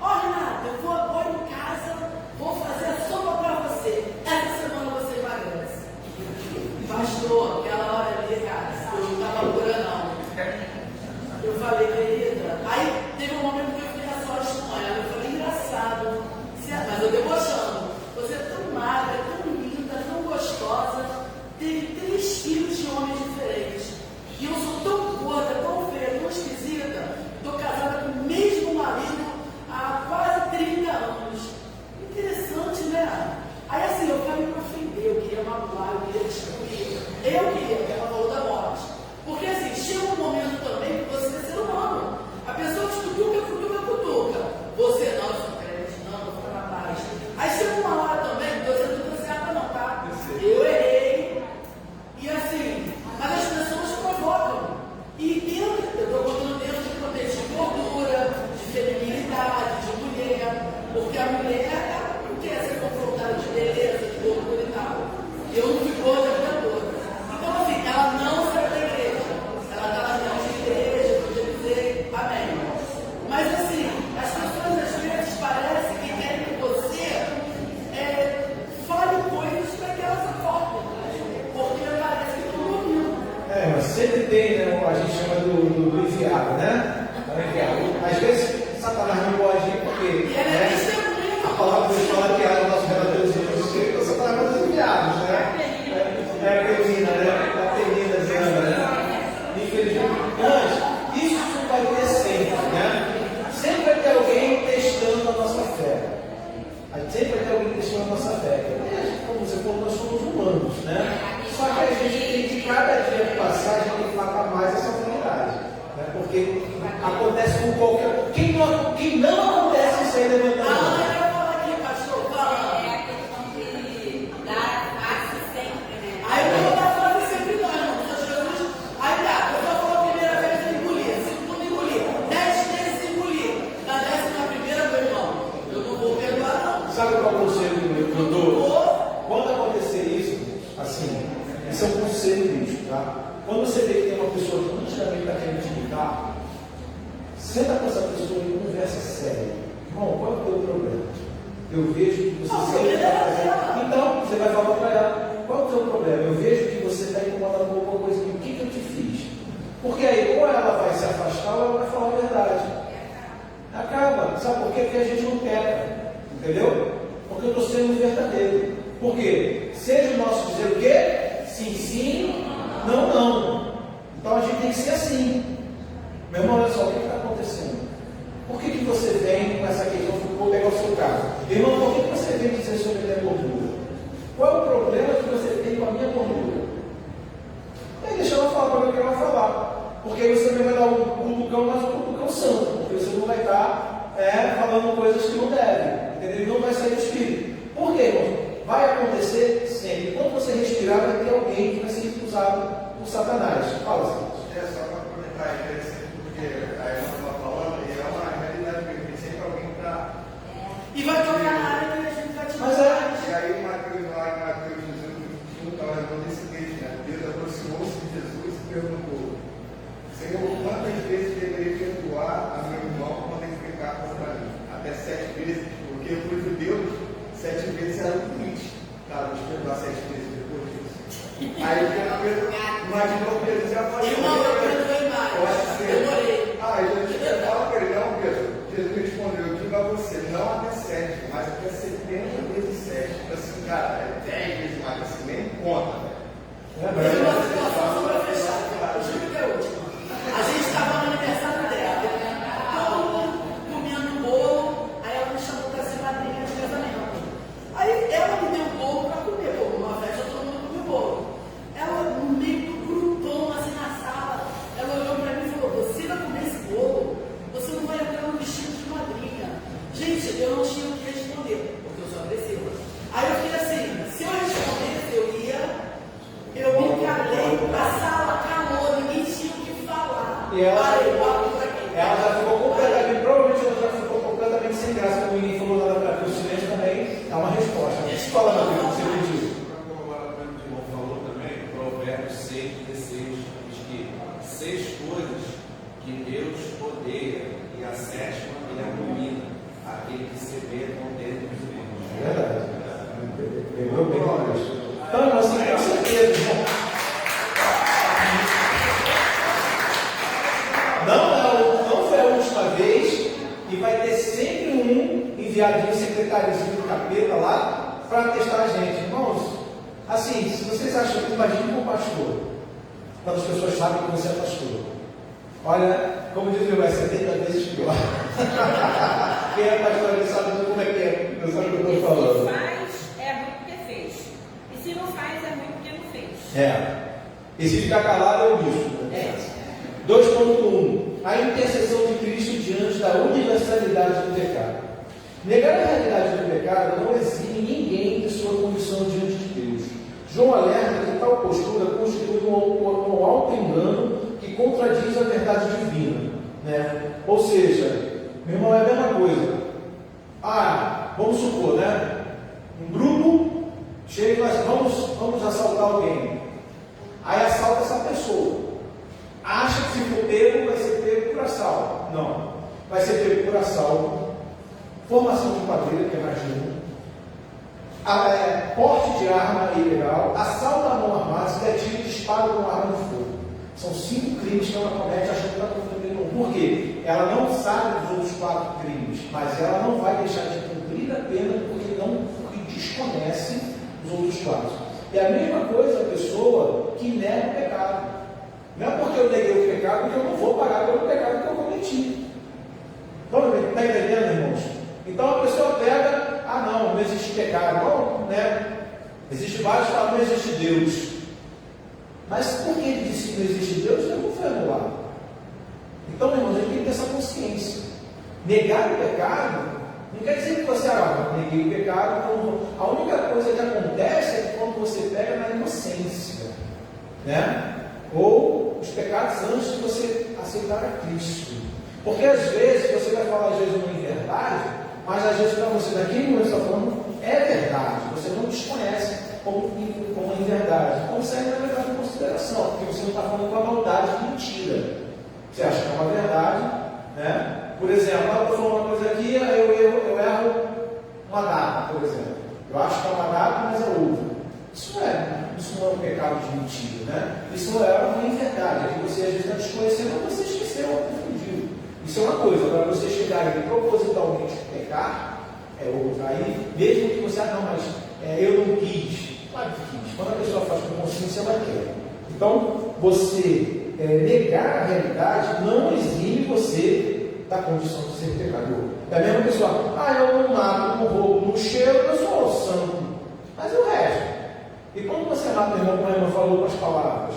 Renata, eu vou agora em casa, vou fazer a sopa pra você. Essa semana você emagrece. Pastor, aquela hora ali, cara, eu não tava pura não. Eu falei, querida. Aí teve um momento que eu fiquei a sós com ela. Eu falei, engraçado. Mas eu debochando. Você é tão magra, tão linda, tão gostosa. Teve 3 filhos de homens diferentes. E eu sou tão gorda, tão feia, tão esquisita. Estou casada com o mesmo marido há quase 30 anos. Interessante, né? Aí assim, eu quero me ofender, eu queria magoar, eu queria destruir. Eu queria, que ela falou da morte. Porque assim, chega um momento também que você é ser humano. A pessoa te cutuca. Você não, eu sou crente, não, vou ficar na paz. Aí chega uma hora também que você não deu certo não, tá? Eu errei. E assim, mas as pessoas provocam. E eu estou contando dentro de contexto de gordura, de feminilidade, de mulher. Porque a mulher, ela não quer ser confrontada de beleza, de gordura e tal. Eu não fui gorda a vida toda. Então assim, ela não saiu da igreja. Ela está na frente da igreja, podia dizer amém. Mas assim, as pessoas às vezes parecem que querem que você fale coisas para que elas acordem. Porque parece que estão dormindo. Mas sempre tem, né? A gente chama do enviado, né? Às vezes Satanás não pode ir porque. E ela é testemunha. A palavra de Deus fala que a nossa relação de Satanás é dos enviados, né? É a Penina, né? A Penina dizendo, né? Infelizmente. Mas isso vai ter sempre, né? Sempre vai ter alguém testando a nossa fé. Sempre vai ter alguém testando a nossa fé. Como você falou, nós somos humanos, né? Só que a gente tem que, cada dia que passar, a gente tem que matar mais essa humanidade. Né? Porque acontece com qualquer. Quem não acontece isso aí levantando. Eu vou falar aqui, pastor, fala. É a questão de dar a face sempre, né? Aí eu não vou dar frase sempre não, irmão. Jesus. Aí tá, eu vou falar a primeira vez, eu engoli. Segunda, engoli. 10 vezes Esse é o conselho bíblico, tá? Quando você vê que tem uma pessoa que nitidamente está querendo te imitar, senta com essa pessoa e conversa séria. Irmão, qual é o teu problema? Eu vejo que você sempre está fazendo. Então, você vai falar para ela, qual é o teu problema? Eu vejo que você está incomodado com alguma coisa aqui. O que eu te fiz? Porque aí, ou ela vai se afastar, ou ela vai falar a verdade. Acaba. Sabe por quê? Porque a gente não quer. Entendeu? Porque eu estou sendo verdadeiro. Por quê? Seja o nosso dizer o quê? Sim, sim, não, não. Então a gente tem que ser assim. Meu irmão, olha só, o que está acontecendo? Por que você vem com essa questão? Vou pegar o seu caso. Irmão, por que você vem dizer sobre a minha gordura? Qual é o problema que você tem com a minha gordura? Aí deixa ela falar para o que ela vai falar. Porque aí você também vai dar um cutucão, mas um cutucão santo. Porque você não vai estar falando coisas que não devem. Entendeu? Ele não vai sair do espírito. Por quê, irmão? Vai acontecer sempre. Quando você respirar, vai ter alguém que vai ser usado por Satanás. Fala, Satanás. Só para comentar, é interessante porque a irmã está falando e é uma realidade que tem sempre alguém para. E vai tocar na área que a gente vai te Mas E aí, Mateus 18, então, é nesse texto, né? Deus aproximou-se de Jesus e perguntou: Senhor, quantas vezes deverei perdoar a meu irmão quando ele pecar contra mim? Até 7 vezes, porque para os judeus, 7 vezes era o limite. Tá, deixa eu perdoar 7 vezes depois disso. Aí Pedro, imaginou Pedro já falou. Eu não perdoei mais. Pode ser. Demorei. Jesus fala para ele: não, Pedro. Jesus respondeu: eu digo a você, não até 7, mas até 70 vezes 7. Então, assim, cara, é 10 vezes mais, assim, nem conta, velho. Teve uma situação só para fechar. Eu juro que é a última. A gente estava no aniversário dela. Todo mundo comendo bolo. Aí ela me chamou para ser madrinha de casamento. Aí ela me deu um bolo para comer. Pô, numa festa todo mundo come bolo. Ela, no meio do grupão, assim na sala, ela olhou para mim e falou: você vai comer esse bolo? Você não vai entrar no vestido de madrinha. Gente, eu não tinha o que responder, porque eu sou agressiva. Aí eu fiquei assim: se eu respondesse, eu me calei, a sala calou, ninguém tinha o que falar. E ela, Parei, por aqui. ela já ficou completamente, provavelmente ela já ficou completamente sem graça, como ninguém falou nada para ela. O silêncio também dá uma resposta. Fala, meu filho, você pediu. O irmão falou também, Provérbios 6,16, diz que 6 coisas que Deus odeia e a 7ª ele abomina, aquele que se vê contente dos irmãos. É verdade. Pegou bem com isso. Então, assim, com certeza, irmão. Não foi a última vez e vai ter sempre um enviadinho, secretáriozinho do capeta lá para testar a gente. Irmãos, assim, se vocês acham que imagine com o pastor, quando as pessoas sabem que você é pastor. Olha, como diz meu pai, 70 vezes pior. Quem é pastor ele sabe como é que é, não sabe o que eu estou falando. Se faz, é ruim porque fez. E se não faz, é ruim porque não fez. E se ficar calado é o bicho. 2.1. A intercessão de Cristo diante da universalidade do pecado. Negar a realidade do pecado não exime ninguém de sua condição diante de Deus. João alerta que tal postura constitui um auto-engano que contradiz a verdade divina. Né? Ou seja, meu irmão, é a mesma coisa. Vamos supor, né? Um grupo chega e nós vamos assaltar alguém. Aí assalta essa pessoa. Acha que se for pego, vai ser pego por assalto. Não. Vai ser pego por assalto, formação de quadrilha, que é mais porte de arma ilegal, assalto à mão armada, se der tiro de espada com arma de fogo. São 5 crimes que ela comete achando que está cometendo um. Por quê? Ela não sabe dos outros 4 crimes, mas ela não vai deixar de cumprir a pena porque desconhece os outros 4. É a mesma coisa a pessoa que nega o pecado. Não é porque eu neguei o pecado que eu não vou pagar pelo pecado que eu cometi. Está entendendo, irmãos? Então a pessoa pega, não existe pecado. Não, né? Existe vários que falam, não existe Deus. Mas por que ele disse que não existe Deus? Deus não foi anulado. Então, irmãos, a gente tem que ter essa consciência. Negar o pecado não quer dizer que você, neguei o pecado. Então, a única coisa que acontece é que quando você pega na inocência, né? Ou os pecados antes de você aceitar a Cristo. Porque às vezes você vai falar às vezes uma inverdade, mas às vezes para você daquele momento que você está falando é verdade, você não desconhece. como inverdade. Então, isso aí não é levado em consideração, porque você não está falando com a maldade de mentira. Você acha que é uma verdade, né? Por exemplo, eu estou falando uma coisa aqui, eu erro uma data, por exemplo. Eu acho que é uma data, mas é outra. Isso não é um pecado de mentira, né? Isso é uma inverdade. É que você às vezes está desconhecendo, ou você esqueceu ou confundiu. Isso é uma coisa. Agora, você chegar e propositalmente pecar, é outra. Aí, mesmo que você, não, mas eu não quis. Claro que quis. Quando a pessoa faz com consciência, ela quer. Então, você negar a realidade não exime você da condição de ser pecador. É a mesma pessoa, eu não mato, não roubo, não cheiro, eu sou santo. Mas o resto? E quando você mata o irmão, como a irmã falou com as palavras?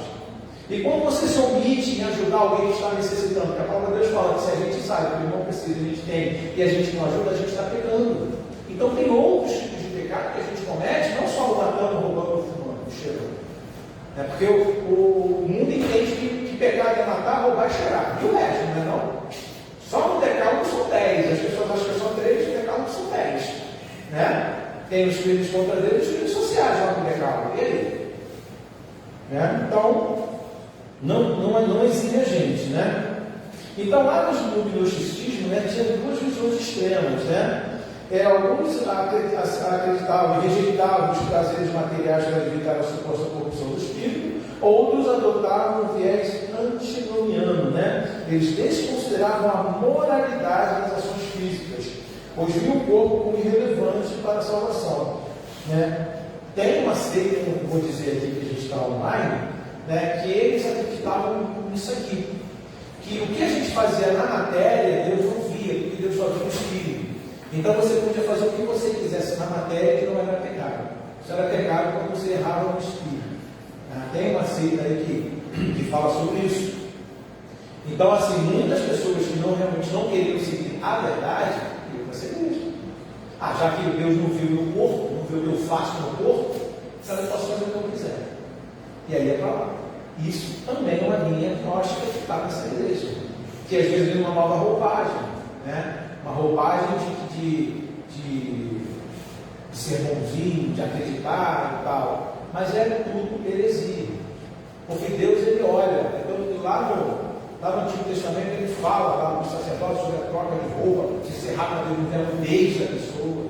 E quando você se omite em ajudar alguém que está necessitando? Porque a palavra de Deus fala que se a gente sabe que o irmão precisa, a gente tem, e a gente não ajuda, a gente está pecando. Então tem outros tipos de pecado que a gente comete, não só o matando, roubando, fumando, cheirando. Porque o mundo entende que pecado é matar, roubar e cheirar. E o resto, não é não? Só no decálogo são 10. As pessoas acham que são 3, no decálogo são 10. Né? Tem os crimes contra Deus e os crimes sociais lá no decálogo. E aí? Né? Então, não exime a gente. Né? Então, lá no gnosticismo, né, tinha duas visões extremas. Né? Alguns acreditavam e rejeitavam os prazeres materiais para evitar a suposta corrupção do espírito, outros adotavam o viés antinomiano, né? Eles desconsideravam a moralidade das ações físicas, pois viam o corpo como irrelevante para a salvação. Né? Tem uma seita, não vou dizer aqui que a gente está online, né, que eles acreditavam nisso aqui, que o que a gente fazia na matéria, Deus não via, porque Deus só via o espírito. Então você podia fazer o que você quisesse na matéria que não era pecado. Isso era pecado quando você errava no espírito. Tem uma seita aí que fala sobre isso. Então, assim, muitas pessoas que realmente não queriam seguir a verdade, queriam para ser isso. Já que Deus não viu meu corpo, não viu o que eu faço no corpo, sabe, eu posso fazer o que eu quiser. E aí é para lá. Isso também é uma linha gnóstica que está nessa igreja. Que às vezes vem uma nova roupagem, né? Uma roupagem de ser bonzinho, de acreditar e tal. Mas é tudo heresia. Porque Deus, ele olha. Então, lá no Antigo Testamento, ele fala lá no sacerdote sobre a troca de roupa, de ser rápido no nudez da pessoa.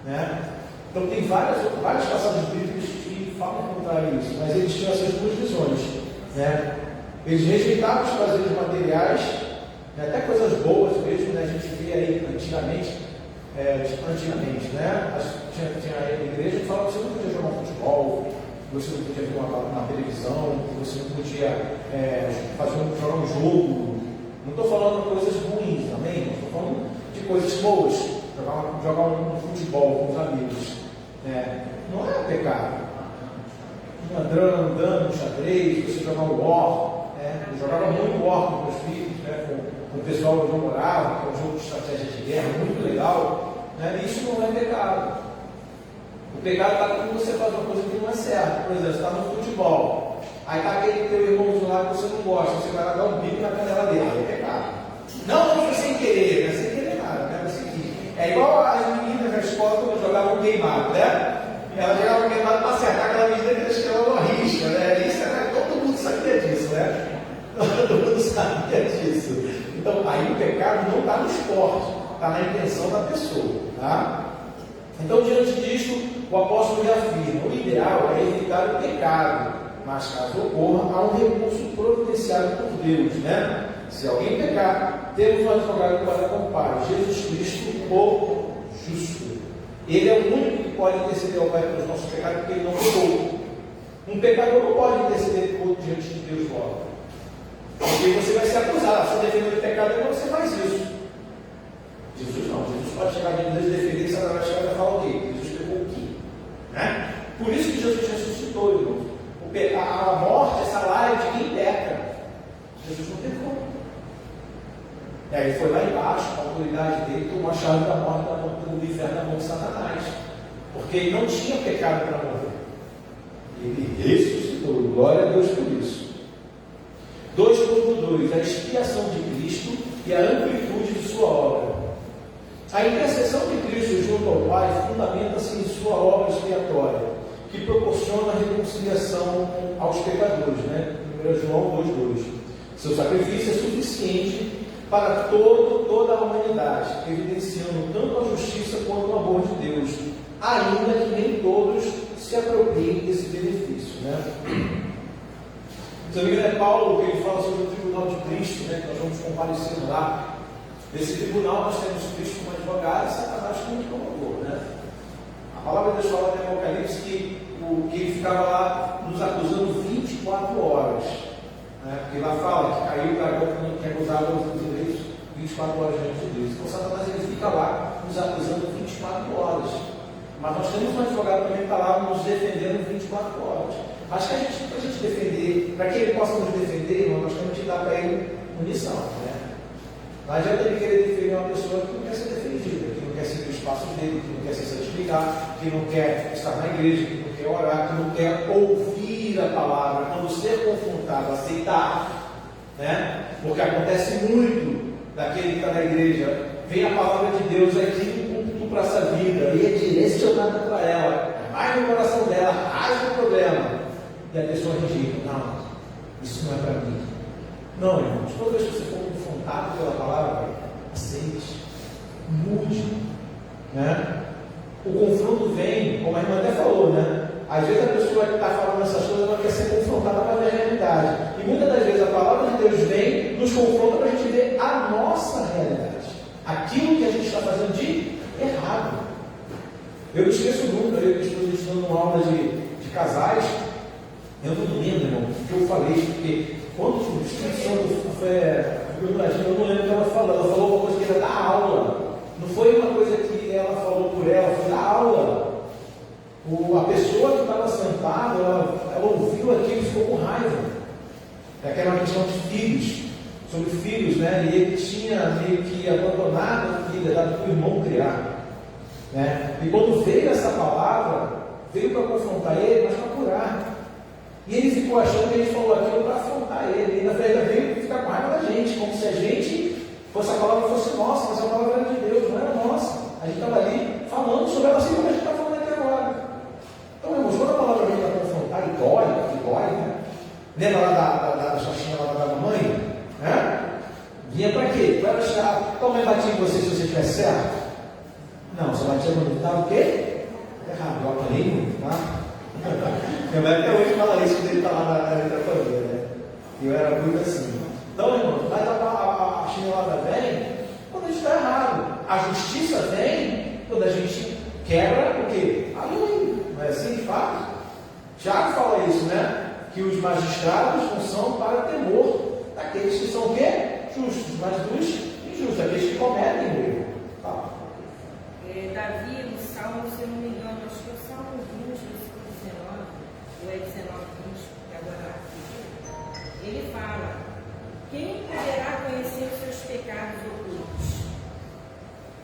Né? Então, tem várias passagens bíblicas que falam contra isso. Mas eles tinham essas duas visões. Né? Eles rejeitavam os prazeres materiais, até coisas boas mesmo, né? A gente via aí antigamente, né? Tinha a igreja que falava que você não podia jogar um futebol, você não podia ver na televisão, você não podia jogar um jogo. Não estou falando de coisas ruins, amém? Estou falando de coisas boas, jogar um futebol com os amigos. Não é pecado. Andando, xadrez, você jogar um war. Eu jogava muito war com meus filhos, né? Com o pessoal onde eu morava, que é um jogo de estratégia de guerra, muito legal. Né? Isso não é pecado. O pecado está quando você faz uma coisa que não é certa. Por exemplo, você está no futebol, aí está aquele teu irmãozinho lá que você não gosta, você vai lá dar um bico na canela dele, aí é pecado. Não foi sem querer, não é sem querer nada, né? É igual as meninas na escola quando jogavam queimado, né? Elas jogavam queimado para acertar aquela medida que eles chamavam risca, né? Isso todo mundo sabia disso, né? Todo mundo sabia disso. Então, aí o pecado não está no esporte, está na intenção da pessoa, tá? Então, diante disso, o apóstolo reafirma: o ideal é evitar o pecado, mas caso ocorra, há um recurso providenciado por Deus, né? Se alguém pecar, temos um advogado para com o Pai, Jesus Cristo, o justo. Ele é o único que pode interceder ao Pai pelos nossos pecados, porque ele não pecou. Um pecador não pode interceder por diante de Deus logo. Porque você vai ser acusado, se defender do pecado, então você faz isso. Jesus não, Jesus pode chegar de Deus e defender, e Satanás vai chegar e falar o quê? Jesus pecou o quê? Né? Por isso que Jesus ressuscitou, irmão. A morte é salário de quem peca. Jesus não pecou. E aí ele foi lá embaixo, com a autoridade dele, tomou a chave da morte do inferno na mão de Satanás. Porque ele não tinha pecado para morrer. Ele ressuscitou. Glória a Deus por isso. 2.2, a expiação de Cristo e a amplitude de sua obra. A intercessão de Cristo junto ao Pai fundamenta-se em sua obra expiatória que proporciona a reconciliação aos pecadores, né? 1 João 2,2. Seu sacrifício é suficiente para toda a humanidade, evidenciando tanto a justiça quanto o amor de Deus, ainda que nem todos se apropriem desse benefício, né? Se não me engano, é Paulo que ele fala sobre o tribunal de Cristo, né? Que nós vamos comparecer lá. Nesse tribunal nós temos Cristo como advogado e Satanás como promotor, né? A palavra de Deus fala no Apocalipse que ele ficava lá nos acusando 24 horas. Né? Porque lá fala que caiu o dragão que acusava os eleitos 24 horas diante de Deus. Então Satanás ele fica lá nos acusando 24 horas. Mas nós temos um advogado também que está lá nos defendendo 24 horas. Acho que para a gente defender, para que ele possa nos defender, irmão, nós temos que dar para ele munição. Né? Não adianta ele querer defender uma pessoa que não quer ser defendida, que não quer seguir os passos dele, que não quer se santificar, que não quer estar na igreja, que não quer orar, que não quer ouvir a palavra, quando ser confrontado, aceitar. Né? Porque acontece muito daquele que está na igreja, vem a palavra de Deus aqui para essa vida e é direcionada para ela, mais no coração dela, rasga o problema, e a pessoa rejeita. Não, isso não é para mim. Não, irmãos, toda vez que você for confrontado pela palavra, aceite, mude. Né? O confronto vem, como a irmã até falou, né? Às vezes a pessoa que está falando essas coisas não quer ser confrontada para ver a realidade. E muitas das vezes a palavra de Deus vem, nos confronta para a gente ver a nossa realidade. Aquilo que a gente está fazendo de errado. Eu não esqueço nunca, eu estou estudando uma aula de casais. Eu não lembro, irmão, o que eu falei, porque quando o Espírito Santo eu não lembro o que ela falou. Ela falou uma coisa que era da aula. Não foi uma coisa que ela falou por ela, foi da aula. A pessoa que estava sentada, ela ouviu aquilo e ficou com raiva. Aquela questão de filhos, sobre filhos, né? E ele tinha meio que abandonado a filha, dado para o irmão criar. Né? E quando veio essa palavra, veio para confrontar ele, mas para curar. E ele ficou achando que a gente falou aquilo para afrontar ele. E na verdade veio ficar com raiva da gente, como se a gente fosse a palavra fosse nossa, mas a palavra era de Deus, não era nossa. A gente estava ali falando sobre ela assim como a gente está falando aqui agora. Então, irmãos, quando a palavra vem para confrontar e dói, né? Lembra lá da chachinha lá da mamãe? Né? Vinha para quê? Para achar, como eu bati em você se você estiver certo? Não, você batia quando estava o quê? Errado, eu apanhei muito, tá? Minha mãe até hoje fala isso quando ele está lá na letra família, né? E eu era muito assim. Então, irmão, mas a chinelada vem quando a gente está errado. A justiça vem quando a gente quebra o quê? A lei. Não é assim de fato? Tiago fala isso, né? Que os magistrados não são para temor daqueles que são o quê? Justos, mas dos injustos, aqueles que cometem o erro. Tá. Davi, no Salmo, se eu não me engano, acho que é o Salmo 20, versículo 19, ou é 19, 20, que agora ele fala: quem poderá conhecer os seus pecados ocultos?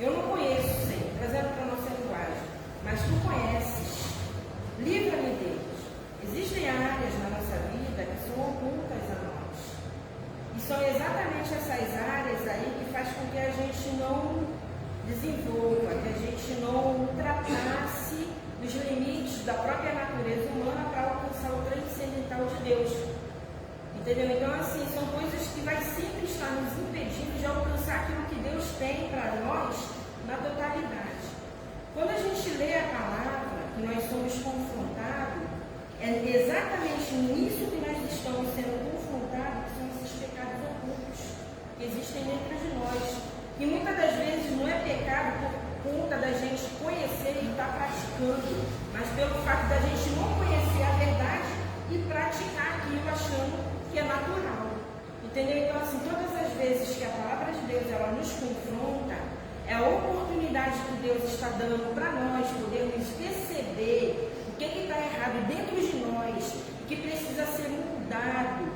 Eu não conheço, Senhor, trazendo para a nossa linguagem, mas tu conheces. Livra-me deles. Existem áreas na nossa vida que são ocultas a nós. E são exatamente essas áreas aí que faz com que a gente não desenvolva, que a gente não ultrapasse os limites da própria natureza humana para alcançar o transcendental de Deus. Entendeu? Então, assim, são coisas que vai sempre estar nos impedindo de alcançar aquilo que Deus tem para nós na totalidade. Quando a gente lê a palavra, que nós somos confrontados, é exatamente nisso que nós estamos sendo confrontados, que são esses pecados ocultos que existem dentro de nós. E muitas das vezes não é pecado por conta da gente conhecer e estar praticando, mas pelo fato da gente não conhecer a verdade e praticar aquilo achando que é natural. Entendeu? Então, assim, todas as vezes que a palavra de Deus ela nos confronta, é a oportunidade que Deus está dando para nós podermos perceber o que está errado dentro de nós, que precisa ser mudado,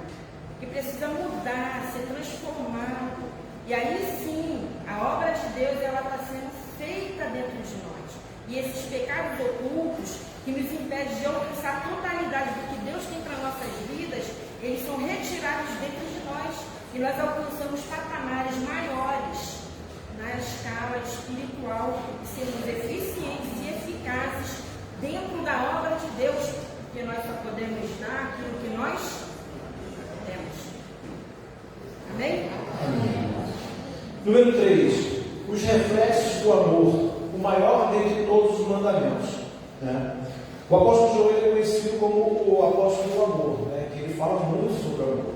que precisa mudar, ser transformado. E aí sim, a obra de Deus ela está sendo feita dentro de nós. E esses pecados ocultos que nos impedem de alcançar a totalidade do que Deus tem para nossas vidas, eles são retirados dentro de nós e nós alcançamos patamares maiores na escala espiritual e sermos eficientes e eficazes dentro da obra de Deus, porque nós só podemos dar aquilo que nós temos. Amém? Número 3. Os reflexos do amor, o maior dentre todos os mandamentos. Né? O apóstolo João é conhecido como o apóstolo do amor, né? Que ele fala muito sobre o amor.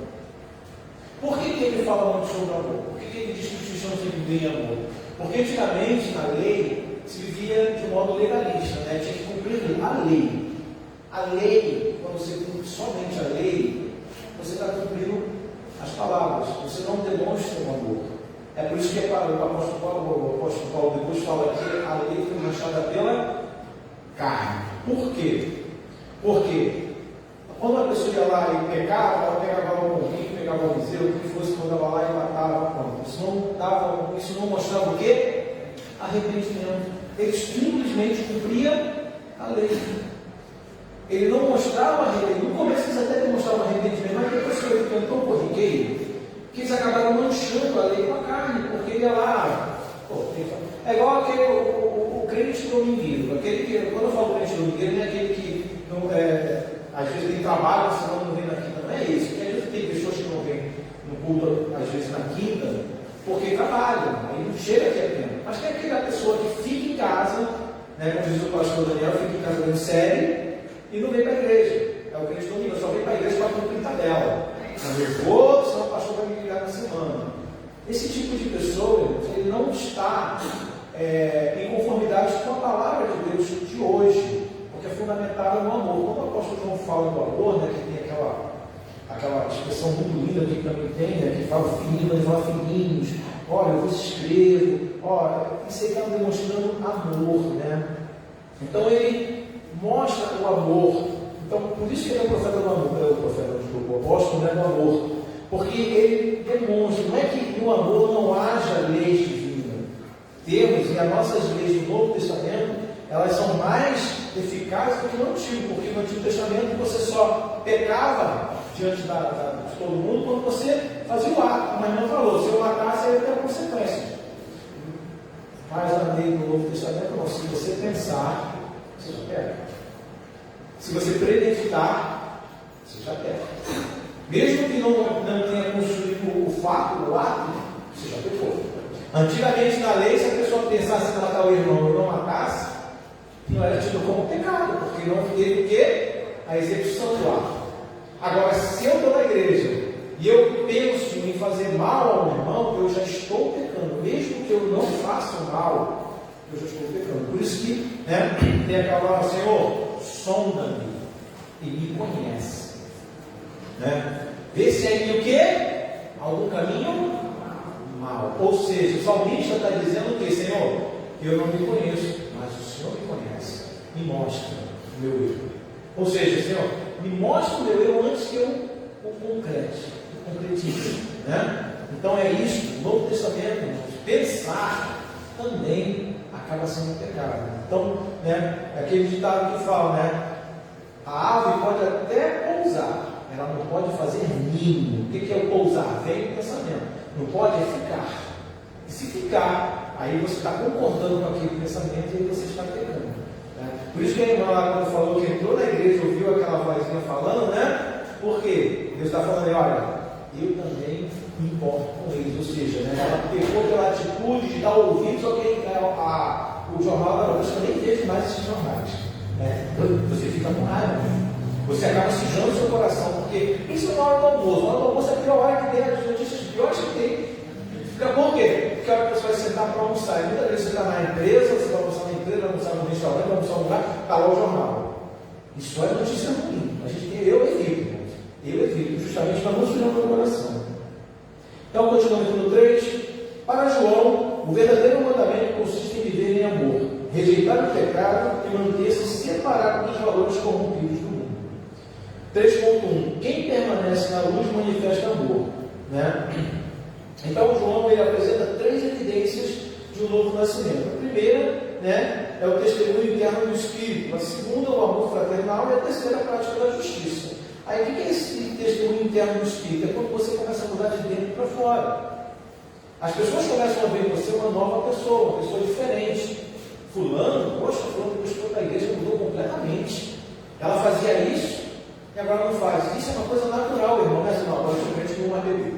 Por que ele fala muito sobre o amor? Por que ele diz que os cristãos têm que viver em amor? Porque antigamente, na lei, se vivia de modo legalista, né? Tinha que cumprir a lei. A lei, quando você cumpre somente a lei, você está cumprindo as palavras, você não demonstra o amor. É por isso que o apóstolo Paulo depois fala que a lei foi manchada pela carne. Por quê? Porque quando a pessoa ia lá e pegava, ela pegava um pouquinho, pegava um bezerro, o que fosse, quando ela lá e matava. Isso não mostrava o quê? Arrependimento. Ele simplesmente cumpria a lei. Ele não mostrava arrependimento. No começo eles até demonstravam arrependimento, mas depois que ele ficou tão corriqueiro, que eles acabaram manchando a lei com a carne, porque ele ia lá. É igual aquele, o crente domingueiro. Aquele que, quando eu falo crente domingueiro, não é aquele que não, às vezes tem trabalho, senão não vem na quinta. Não é isso. Porque às vezes tem pessoas que não vêm no culto, às vezes na quinta, porque trabalham, aí não chega aqui a tempo. Mas tem aquela pessoa que fica em casa, né, como diz o pastor Daniel, fica em casa vendo série e não vem para a igreja. É o crente domingueiro, só vem para a igreja para cumprir tabela. Eu vou, senão o pastor vai me ligar na semana. Esse tipo de pessoa, ele não está em conformidade com a palavra de Deus de hoje, porque é fundamental no amor. Quando o apóstolo João fala do amor, né, que tem aquela expressão muito linda que também tem, né, que fala filhinho, ele fala filhinhos, olha, eu vos escrevo, olha, isso aí está demonstrando amor, né? Então ele mostra o amor. Então, por isso que ele é o profeta do amor, o apóstolo, né, do amor, porque ele demonstra, não é que no amor não haja leis divinas. Temos, e as nossas leis do Novo Testamento, elas são mais eficazes do que no Antigo, porque no Antigo Testamento você só pecava diante de todo mundo quando você fazia o ato, como a irmã falou, se eu matasse, aí ia ter consequências. Mas a lei do Novo Testamento, não, se você pensar, você já peca. Se você premeditar, você já peca. Mesmo que não tenha construído o fato, o ato, você já pecou. Antigamente na lei, se a pessoa pensasse em matar o irmão e não matasse, não era tido como pecado, porque não teve o quê? A execução do ato. Agora, se eu estou na igreja e eu penso em fazer mal ao irmão, eu já estou pecando. Mesmo que eu não faça o mal, eu já estou pecando. Por isso que, né, tem aquela palavra, Senhor, sonda-me e me conhece. Né? Vê se é em mim o quê? Algum caminho mal. Ou seja, o salmista está dizendo o quê? Senhor, eu não me conheço, mas o Senhor me conhece. Me mostra o meu erro. Ou seja, Senhor, me mostra o meu erro antes que eu o concretize. Né? Então é isso. No Novo Testamento, pensar também acaba sendo pecado. Então, né, é aquele ditado que fala, né? A ave pode até pousar, ela não pode fazer ninho. O que é o pousar? Vem do pensamento. Não pode é ficar. E se ficar, aí você está concordando com aquele pensamento e aí você está pecando. Né? Por isso que a irmã lá, quando falou que entrou na igreja, ouviu aquela vozinha falando, né? Por quê? Deus está falando aí, olha, eu também me importo com eles. Ou seja, né, ela pegou pela atitude de dar ouvidos ao que o jornal da noite, eu nem vejo mais esses jornais. Né? Você fica com raiva. Você acaba sujando o seu coração, porque isso é na hora do almoço. Na hora do almoço é a pior hora que tem, as notícias piores que tem. Fica por quê? Porque a hora que você vai sentar para almoçar. E muitas vezes você está na empresa, você vai almoçar na empresa, vai almoçar no restaurante, vai almoçar no lugar, está lá o jornal. Isso é notícia ruim. Eu evito, justamente para não sujar o meu coração. Então, continuando no 3. Para João, o verdadeiro mandamento consiste em viver em amor, rejeitar o pecado e manter-se separado dos valores corrompidos do mundo. 3.1. Quem permanece na luz manifesta amor. Né? Então, João ele apresenta 3 evidências de um novo nascimento. A primeira, né, é o testemunho interno do Espírito. A segunda, o amor fraternal. E a terceira, a prática da justiça. Aí, o que é esse testemunho interno do Espírito? É quando você começa a mudar de dentro para fora. As pessoas começam a ver em você uma nova pessoa, uma pessoa diferente. Fulano, poxa, fulano que foi para a igreja mudou completamente. Ela fazia isso e agora não faz. Isso é uma coisa natural, irmão. Não é assim, não, agora eu sou crente, não vou mais beber.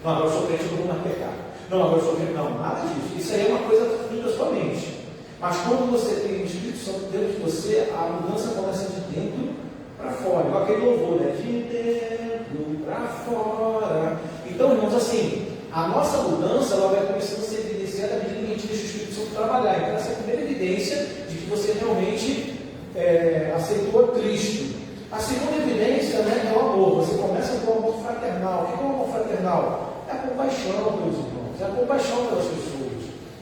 Não, agora eu sou crente, não vou mais pecar. Não, agora eu sou crente. Não, nada disso. Isso aí é uma coisa da sua mente. Mas quando você tem o Espírito Santo dentro de você, a mudança começa de dentro para fora. Igual aquele louvor, né? De dentro para fora. Então, irmãos, assim, a nossa mudança ela vai começando a ser evidenciada à medida que a gente deixa o Espírito Santo trabalhar. Então, essa é a primeira evidência de que você realmente aceitou Cristo. A segunda evidência, né, é o amor. Você começa com o amor fraternal. O que é o amor fraternal? É a compaixão pelos irmãos, é a compaixão pelas pessoas.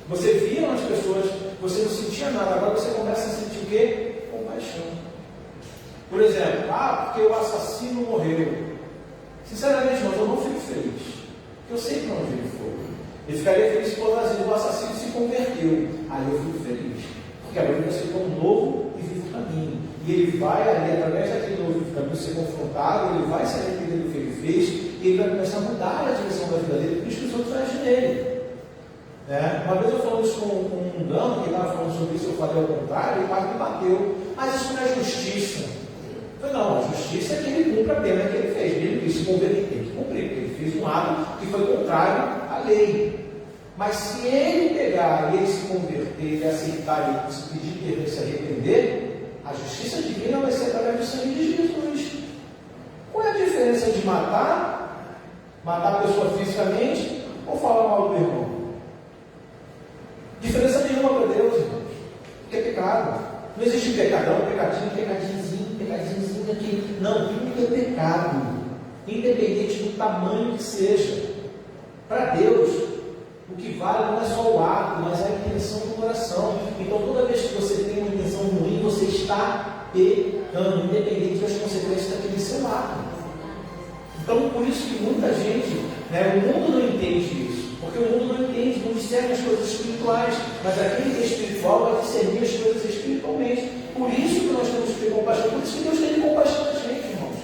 Você via nas pessoas, você não sentia nada, agora você começa a sentir o quê? Compaixão. Por exemplo, porque o assassino morreu. Sinceramente, irmãos, eu não fico feliz. Porque eu sei para onde ele foi. Eu ficaria feliz se fosse o assassino se converteu. Aí eu fico feliz. Porque agora ele aceitou um novo e vivo caminho. E ele vai ali, através daquele novo caminho, ser confrontado, ele vai se arrepender do que ele fez, e ele vai começar a mudar a direção da vida dele, por isso que os outros agem nele. Uma vez eu falando isso com um mundano, que estava falando sobre isso, eu falei ao contrário, e quase me bateu. Mas isso não é justiça. Eu falei, não, a justiça é que ele cumpra a pena que ele fez. Ele disse, ele tem que cumprir, porque ele fez um ato que foi contrário à lei. Mas se ele pegar e ele se converter, ele aceitar e se pedir perdão e se arrepender, a justiça divina vai ser através do sangue de Jesus. Qual é a diferença de matar a pessoa fisicamente ou falar mal do irmão? Diferença nenhuma para Deus, irmãos. Porque é pecado. Não existe pecadão, pecadinhozinho aqui. Não, tudo é pecado. Independente do tamanho que seja. Para Deus, o que vale não é só o ato, mas a intenção do coração. Então, toda vez que você tem uma intenção ruim, você está pecando, independente das consequências daquele seu ato. Então, por isso que muita gente, o mundo não entende isso. Porque o mundo não entende, não discerne as coisas espirituais, mas aquele que é espiritual vai discernir as coisas espiritualmente. Por isso que nós temos que ter compaixão, por isso que Deus tem compaixão da gente, irmãos.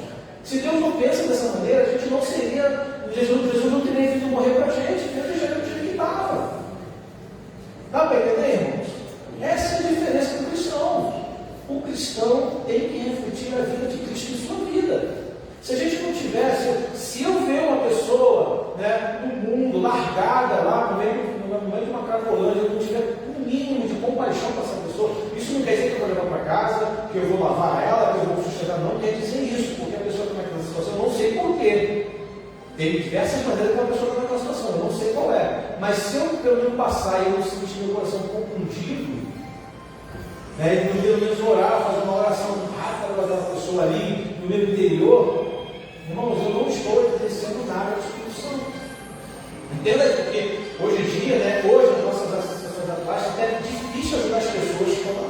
Se Deus não pensa dessa maneira, a gente não seria, Jesus não teria vindo morrer para a gente, Deus deixaria do jeito que estava. Dá para entender, irmãos? Essa é a diferença do cristão. O cristão tem que refletir a vida de Cristo em sua vida. Se a gente não tivesse, se eu ver uma pessoa no mundo, largada lá no meio de uma cracolândia, eu não tiver um mínimo de compaixão para essa pessoa, isso não quer dizer que eu vou levar para casa, que eu vou lavar ela, que eu vou sustentar, não quer dizer isso, porque a pessoa está naquela situação, eu não sei porquê. Tem diversas maneiras que a pessoa está naquela situação, eu não sei qual é. Mas se eu pelo menos passar e eu sentir meu coração compungido, e no pelo menos orar, fazer uma oração rápida para aquela pessoa ali, no meu interior, irmãos, eu não estou exercendo nada do Espírito Santo. Entenda porque hoje em dia, hoje as nossas associações atuais é difícil ajudar as pessoas que estão na rua.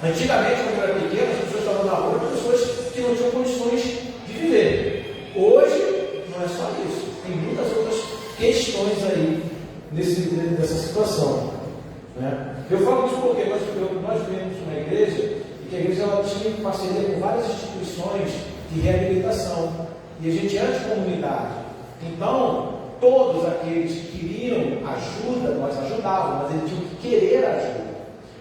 Antigamente, quando eu era pequeno, as pessoas estavam na rua, pessoas que não tinham condições de viver. Hoje, não é só isso. Tem muitas outras questões aí nessa situação. Eu falo isso porque nós vivemos uma igreja e que a igreja ela tinha parceria com várias instituições de reabilitação. E a gente é anticomunidade. Então, todos aqueles que queriam ajuda, nós ajudávamos, mas eles tinham que querer ajuda.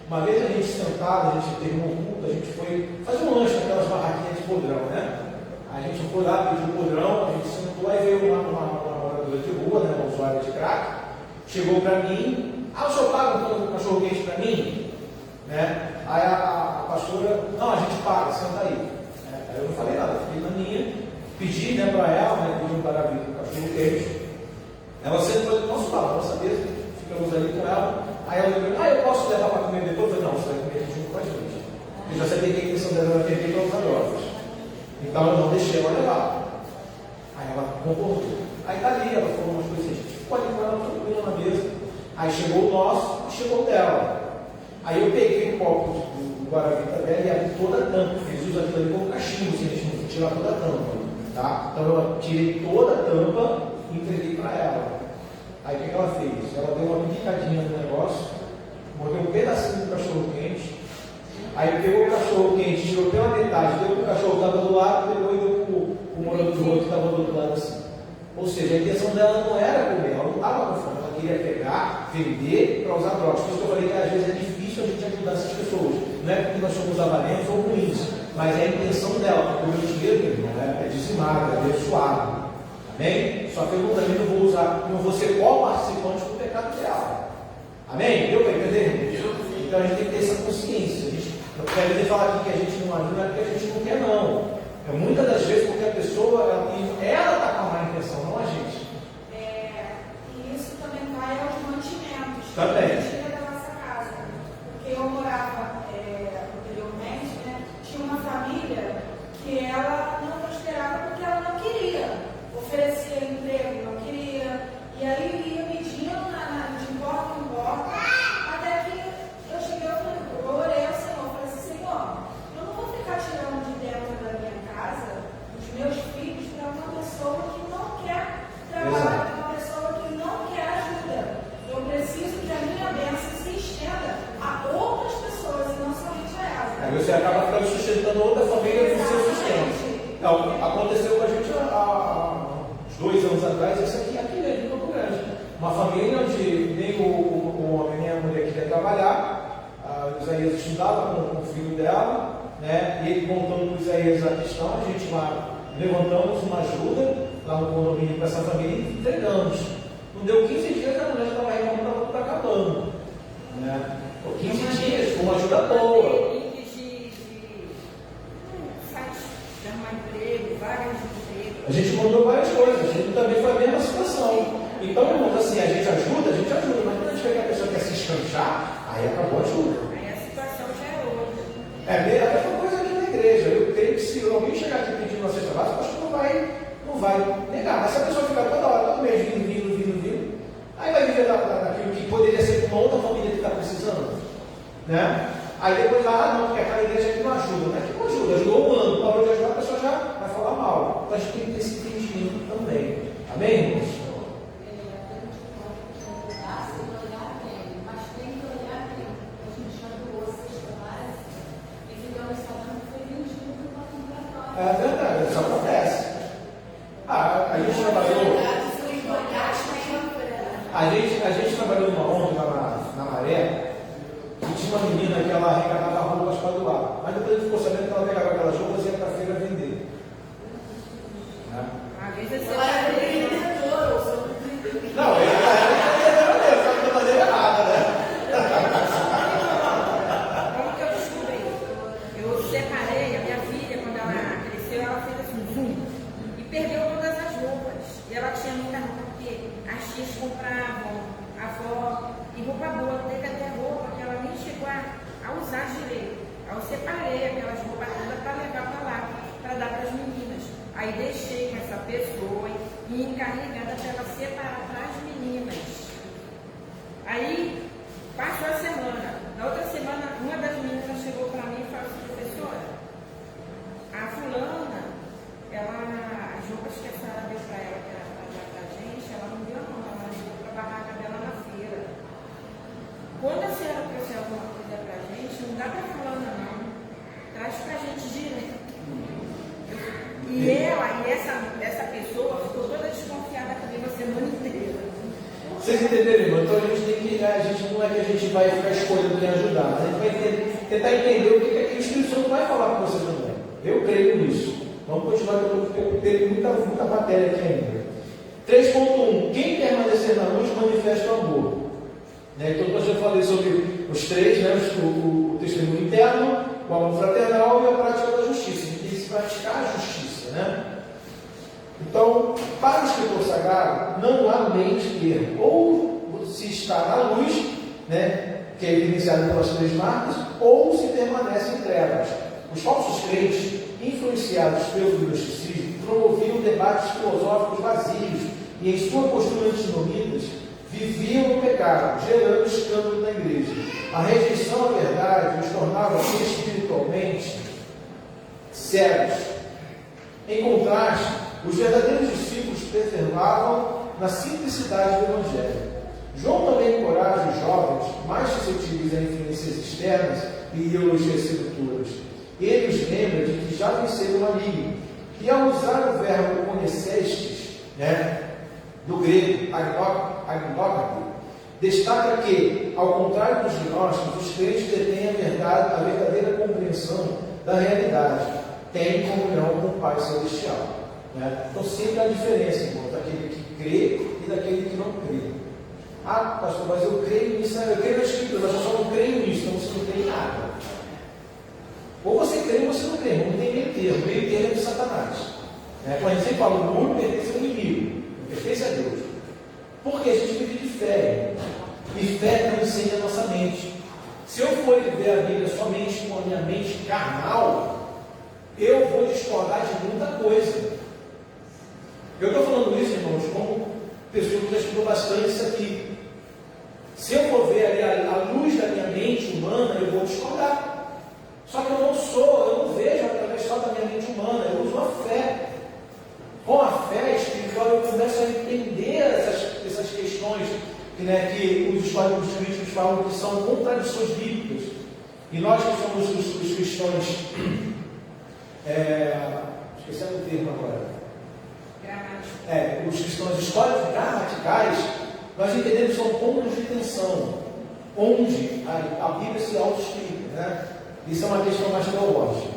Uma vez a gente sentado, a gente terminou um culto, a gente foi fazer um lanche naquelas barraquinhas de podrão, A gente foi lá, pediu podrão, a gente sentou, aí veio uma moradora de rua, uma usuária de crack, chegou para mim, o senhor paga um cachorro quente para mim? Aí a pastora, não, a gente paga, senta aí. Aí eu não falei nada, fiquei na minha, pedi para ela, pedi um maravilha do cachorro quente. Ela sentou no nosso lado, nossa mesa, ficamos ali com ela. Aí ela disse, eu posso levar para comer depois? Eu falei, não, você vai comer junto com a gente. Eu já sabia que a intenção dela era perder para os adultos. Então eu não deixei ela levar. Aí ela concordou. Aí tá ali, ela falou umas coisinhas, a gente ficou ali com ela tranquila na mesa. Aí chegou o nosso e chegou o dela. Aí eu peguei o copo do Guaravita dela e abri toda a tampa. Fiz uso aquilo ali como cachimbo, assim, a gente não tirar toda a tampa. Então eu tirei toda a tampa e entreguei para ela. Aí o que ela fez? Ela deu uma picadinha no negócio, mordeu um pedacinho do cachorro quente, aí pegou o cachorro quente, tirou pela metade, deu para o cachorro que estava do lado, pegou e deu para o morador do outro que estava do outro lado assim. Ou seja, a intenção dela não era comer, ela não estava com fome, ela queria pegar, vender para usar drogas. Por isso que eu falei que às vezes é difícil a gente ajudar essas pessoas. Não é porque nós somos avarentos ou ruins, mas é a intenção dela, porque o meu dinheiro é dizimado, é abençoado. Amém? Só que eu também não vou usar, não vou ser co-participante do pecado dela. Amém? Deu para entender? Então a gente tem que ter essa consciência. Eu quero dizer falar aqui que a gente não ajuda, não é porque a gente não quer, não. É muitas das vezes porque a pessoa, ela está com a má intenção, não a gente. E isso também vai aos mantimentos. Também. Da nossa casa. Porque eu morava anteriormente, né? Tinha uma família que ela não prosperava porque ela não queria. Oferecia emprego, não queria. E aí ia medindo de porta em porta, até que eu cheguei eu orei ao Senhor, falei assim, Senhor, eu não vou ficar tirando de dentro da minha casa os meus filhos para uma pessoa que não quer trabalhar, para uma pessoa que não quer ajuda. Eu preciso que a minha bênção se estenda a outras pessoas e não somente a elas. Aí você acaba ficando sustentando outra família com o seu sustento. Então, aconteceu com a gente há uns 2 anos atrás, isso aqui em Campo Grande. Uma família onde nem o homem nem a mulher queria trabalhar, a Isaías estudava com o filho dela, né? E ele contando com Isaías a questão, a gente lá levantamos uma ajuda lá no condomínio para essa família e entregamos. Não deu 15 dias, a mulher estava reclamando, estava tudo acabando. Né? Por 15 dias, com uma ajuda boa. A gente mandou várias coisas, a gente também foi a mesma situação. Então, irmãos, assim, a gente ajuda, mas quando a gente vê que a pessoa quer se escanchar, aí acabou a ajuda. Aí a situação já é outra. É a mesma coisa aqui na igreja. Eu creio que se alguém chegar aqui pedindo uma cesta básica, acho que não vai negar. Mas se a pessoa ficar toda hora, todo mês vindo, aí vai viver daquilo que poderia ser com uma outra família que está precisando. Né? Aí depois lá, não, porque aquela igreja aqui não ajuda. Não é que não ajuda, ajudou um ano, parou de ajudar, a pessoa já vai falar mal. Então a gente tem que ter esse entendimento também. Amém, irmãos? É verdade, isso acontece. A gente trabalhou. A gente trabalhou numa ONG lá na Maré, e tinha uma menina que ela arrecadava roupas para doar. Mas depois a gente ficou sabendo que ela pegava aquelas roupas e ia para a feira vender. Né? Às vezes você Ela é vai ver. empreendedora, Não, ele está de maneira errada, né? Como que eu descobri? Eu separei a minha filha, quando ela cresceu, ela fez assim, zoom, e perdeu todas as roupas. E ela tinha muita roupa, porque as tias compravam, a avó, e roupa boa, teve até roupa que ela nem chegou a usar direito. Aí eu separei aquelas roupas todas para levar para lá, para dar para as meninas. Aí deixei com essa pessoa e encarregada para ela separar para as meninas. Aí passou a semana. Na outra semana, uma das meninas chegou para mim e falou assim, professora, a fulana, as roupas que a senhora deu para ela, que era para dar para a gente, ela não deu não, ela levou para a barraca dela na feira. Quando a senhora trouxer alguma coisa para a gente, não dá para fulana não, traz para a gente direto. E essa pessoa ficou toda desconfiada comigo a semana inteira. Vocês entenderam, irmão? Então a gente não é que a gente vai ficar escolhendo quem ajudar, mas a gente vai tentar entender o que o Espírito Santo vai falar com vocês também. Eu creio nisso. Vamos continuar, eu tenho muita matéria aqui ainda. 3.1. Quem permanecer na luz manifesta o amor. Né? Então, eu já falei sobre os 3, né? o testemunho interno, o amor fraternal e a prática da justiça. A gente tem que se praticar a justiça. Né? Então, para o escritor sagrado, não há meio termo. Ou se está na luz, né, que é evidenciado pelas 3 marcas, ou se permanece em trevas. Os falsos crentes, influenciados pelo gnosticismo, promoviam debates filosóficos vazios e, em sua postura antinomidas, viviam no pecado, gerando escândalo na igreja. A rejeição à verdade os tornava espiritualmente cegos. Em contraste, os verdadeiros discípulos preservavam na simplicidade do Evangelho. João também encoraja os jovens mais suscetíveis a influências externas e ideologias sedutoras. Ele os lembra de que já venceram o maligno. E ao usar o verbo conhecestes, né, do grego agnócate, destaca que, ao contrário dos gnósticos, os crentes detêm a verdadeira compreensão da realidade. Tem comunhão com o Pai Celestial. Né? Então sempre há diferença, irmão, daquele que crê e daquele que não crê. Ah, pastor, mas eu creio nisso, eu creio na Escritura, mas eu só não creio nisso, então você não crê em nada. Ou você crê ou você não crê, não tem meio termo. Meio termo é de Satanás. Quando a gente sempre fala, o mundo pertence ao inimigo, não pertence a Deus. Porque a gente vive de fé, e fé transcende a nossa mente. Se eu for ver a Bíblia somente com a minha mente carnal, eu vou discordar de muita coisa. Eu estou falando isso, irmãos, como pessoa que já estudou bastante isso aqui. Se eu for ver ali a luz da minha mente humana, eu vou discordar. Só que eu não vejo através só da minha mente humana, eu uso a fé. Com a fé espiritual eu começo a entender essas questões que os históricos críticos falam que são contradições bíblicas. E nós que somos os cristãos, esquecendo o termo agora, os cristãos históricos gramaticais, nós entendemos que são pontos de tensão, onde a Bíblia se auto-explica. Né? Isso é uma questão mais teológica.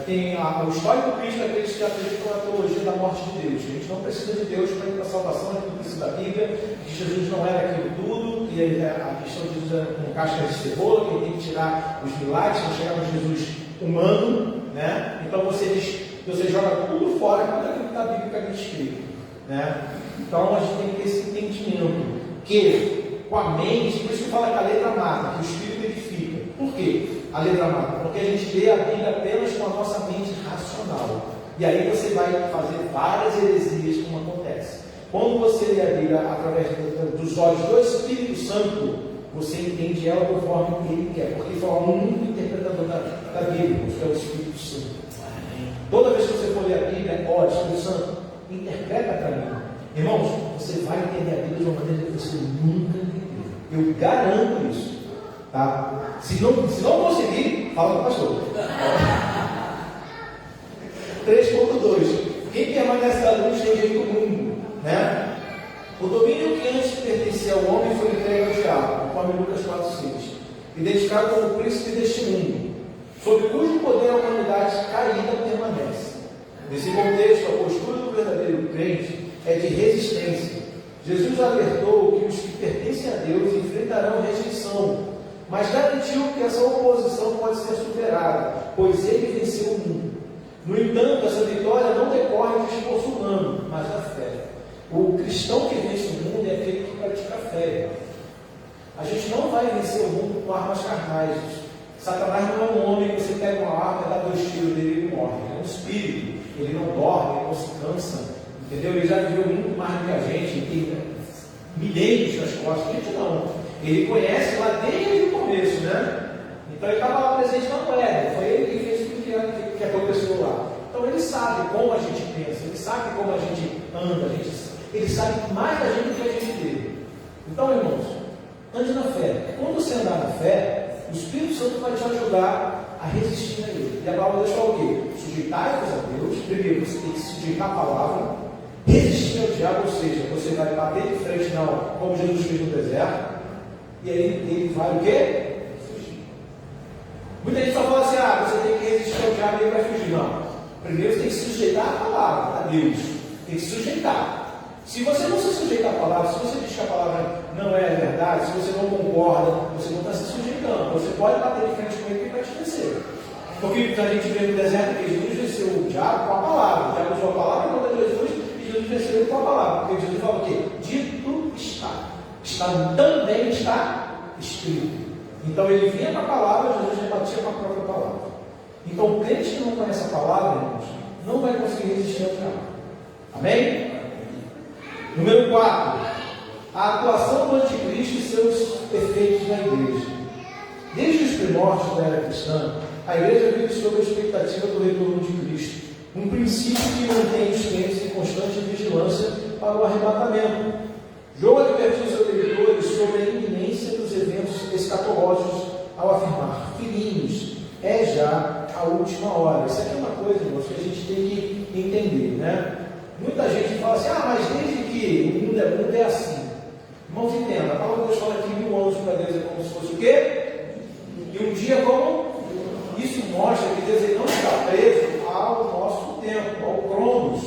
Tem o histórico crítico é aqueles que acreditam na teologia da morte de Deus. A gente não precisa de Deus para ir para a salvação, a gente não precisa da Bíblia, que Jesus não era aquilo tudo, e a questão de Jesus era com casca de cebola, que tem que tirar os milagres, não chegar no Jesus humano, né? Então você joga tudo fora quando aquilo que está biblicamente escrito. Né? Então a gente tem que ter esse entendimento que com a mente, por isso que fala que a letra mata, que o espírito edifica. Por quê? A letra mata, porque a gente lê a Bíblia apenas com a nossa mente racional. E aí você vai fazer várias heresias, como acontece. Quando você lê a Bíblia através dos olhos do Espírito Santo, você entende ela conforme ele quer, porque foi o único interpretador da Bíblia, que é o Espírito Santo. Toda vez que você for ler a Bíblia, ó, Espírito Santo, interpreta para mim. Irmãos, você vai entender a Bíblia de uma maneira que você nunca entendeu. Eu garanto isso. Tá? Se não conseguir, fala com o pastor. 3.2. Quem permanece da luz rejeita o mundo. Né? O domínio que antes pertencia ao homem foi entregue ao diabo, conforme Lucas 4,6. Identificado como príncipe deste mundo, sob cujo poder a humanidade caída permanece. Nesse contexto, a postura do verdadeiro crente é de resistência. Jesus alertou que os que pertencem a Deus enfrentarão rejeição, mas garantiu que essa oposição pode ser superada, pois ele venceu o mundo. No entanto, essa vitória não decorre de esforço humano, mas da fé. O cristão que vence o mundo é aquele que pratica a fé. A gente não vai vencer o mundo com armas carnais. Satanás não é um homem que você pega uma arma e dá 2 tiros dele e ele morre. Ele é um espírito. Ele não dorme, ele não se cansa. Entendeu? Ele já viveu muito mais do que a gente. Ele tem milênios nas costas. A gente não. Ele conhece lá desde o começo, né? Então ele estava lá presente na moeda. Foi ele que fez tudo que aconteceu lá. Então ele sabe como a gente pensa. Ele sabe como a gente anda. Ele sabe mais da gente do que a gente dele. Então, irmãos, ande na fé. Quando você andar na fé, o Espírito Santo vai te ajudar a resistir a ele. E a palavra de Deus fala o quê? Sujeitai-vos a Deus. Primeiro, você tem que se sujeitar à palavra. Resistir ao diabo, ou seja, você vai bater de frente, não, como Jesus fez no deserto. E aí ele vai o quê? Fugir. Muita gente só fala assim, você tem que resistir ao diabo e ele vai fugir. Não. Primeiro você tem que se sujeitar à palavra, a Deus. Tem que se sujeitar. Se você não se sujeitar à palavra, se você diz que a palavra não é verdade, se você não concorda, você não está se sujeitando. Você pode bater de frente com ele que ele vai te vencer. Porque a gente vê no deserto que Jesus venceu o diabo com a palavra. O diabo usou a palavra contra Jesus e Jesus venceu ele com a palavra. Porque Jesus fala o quê? Dito está. Também está escrito. Então ele vinha com a palavra, Jesus rebatia com a própria palavra. Então o crente que não conhece a palavra, irmãos, não vai conseguir resistir ao diabo. Amém? Número 4. A atuação do anticristo e seus efeitos na igreja. Desde os primórdios da era cristã, a igreja vive sob a expectativa do retorno de Cristo, um princípio que mantém os crentes em constante vigilância para o arrebatamento. João advertiu seus leitores sobre a iminência dos eventos escatológicos ao afirmar: filhinhos, é já a última hora. Isso aqui é uma coisa, irmãos, que a gente tem que entender, né? Muita gente fala assim, mas desde que o mundo é assim. Irmãos, entenda, a palavra de Deus fala que 1000 anos para Deus é como se fosse o quê? E um dia como? Isso mostra que Deus ele não está preso ao nosso tempo, ao Cronos.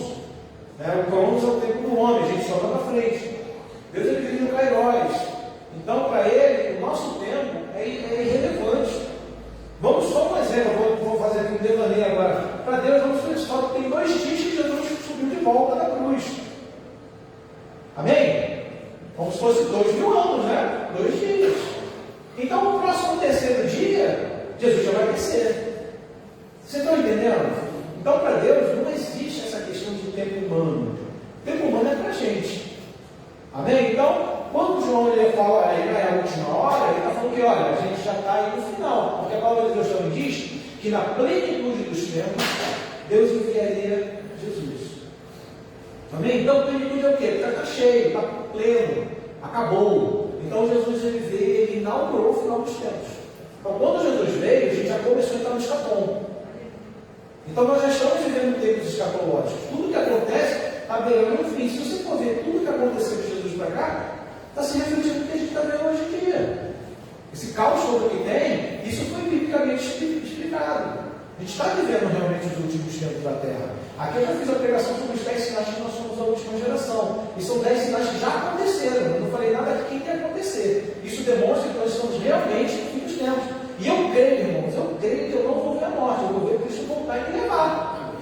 Né? O Cronos é o tempo do homem, a gente só anda na frente. Deus ele vive no Kairos. Então, para ele, o nosso tempo é irrelevante. Vamos só um exemplo, vou fazer aqui um devaneio agora. Para Deus, vamos pensar que tem 2 dias que Jesus subiu de volta da cruz. Amém? Como se fosse 2.000 anos, né? 2 dias. Então, o próximo terceiro dia, Jesus já vai descer. Vocês estão entendendo? Então, para Deus, não existe essa questão de tempo humano. O tempo humano é para a gente. Amém? Então, quando João ele fala aí na última hora, ele está falando que, olha, a gente já está aí no final. Porque a palavra de Deus também diz que na plenitude dos tempos, Deus enviaria Jesus. Amém? Então, plenitude é o quê? Está cheio, está pleno, acabou. Então, Jesus ele veio, ele inaugurou o final dos tempos. Então, quando Jesus veio, a gente já começou a entrar no escapão. Então, nós já estamos vivendo tempos escatológicos. Tudo que acontece está beirando o fim. Se você for ver tudo que aconteceu de Jesus para cá, está se refletindo no que a gente está vendo hoje em dia. Esse caos todo que tem, isso foi biblicamente explicado. A gente está vivendo realmente os últimos tempos da Terra. Aqui eu já fiz a pregação sobre os 10 sinais que nós somos a última geração. E são 10 sinais que já aconteceram. Eu não falei nada aqui que tem que acontecer. Isso demonstra que nós estamos realmente no fim dos tempos. E eu creio, irmãos, eu creio que eu não vou ver a morte, eu vou ver Cristo voltar e me levar.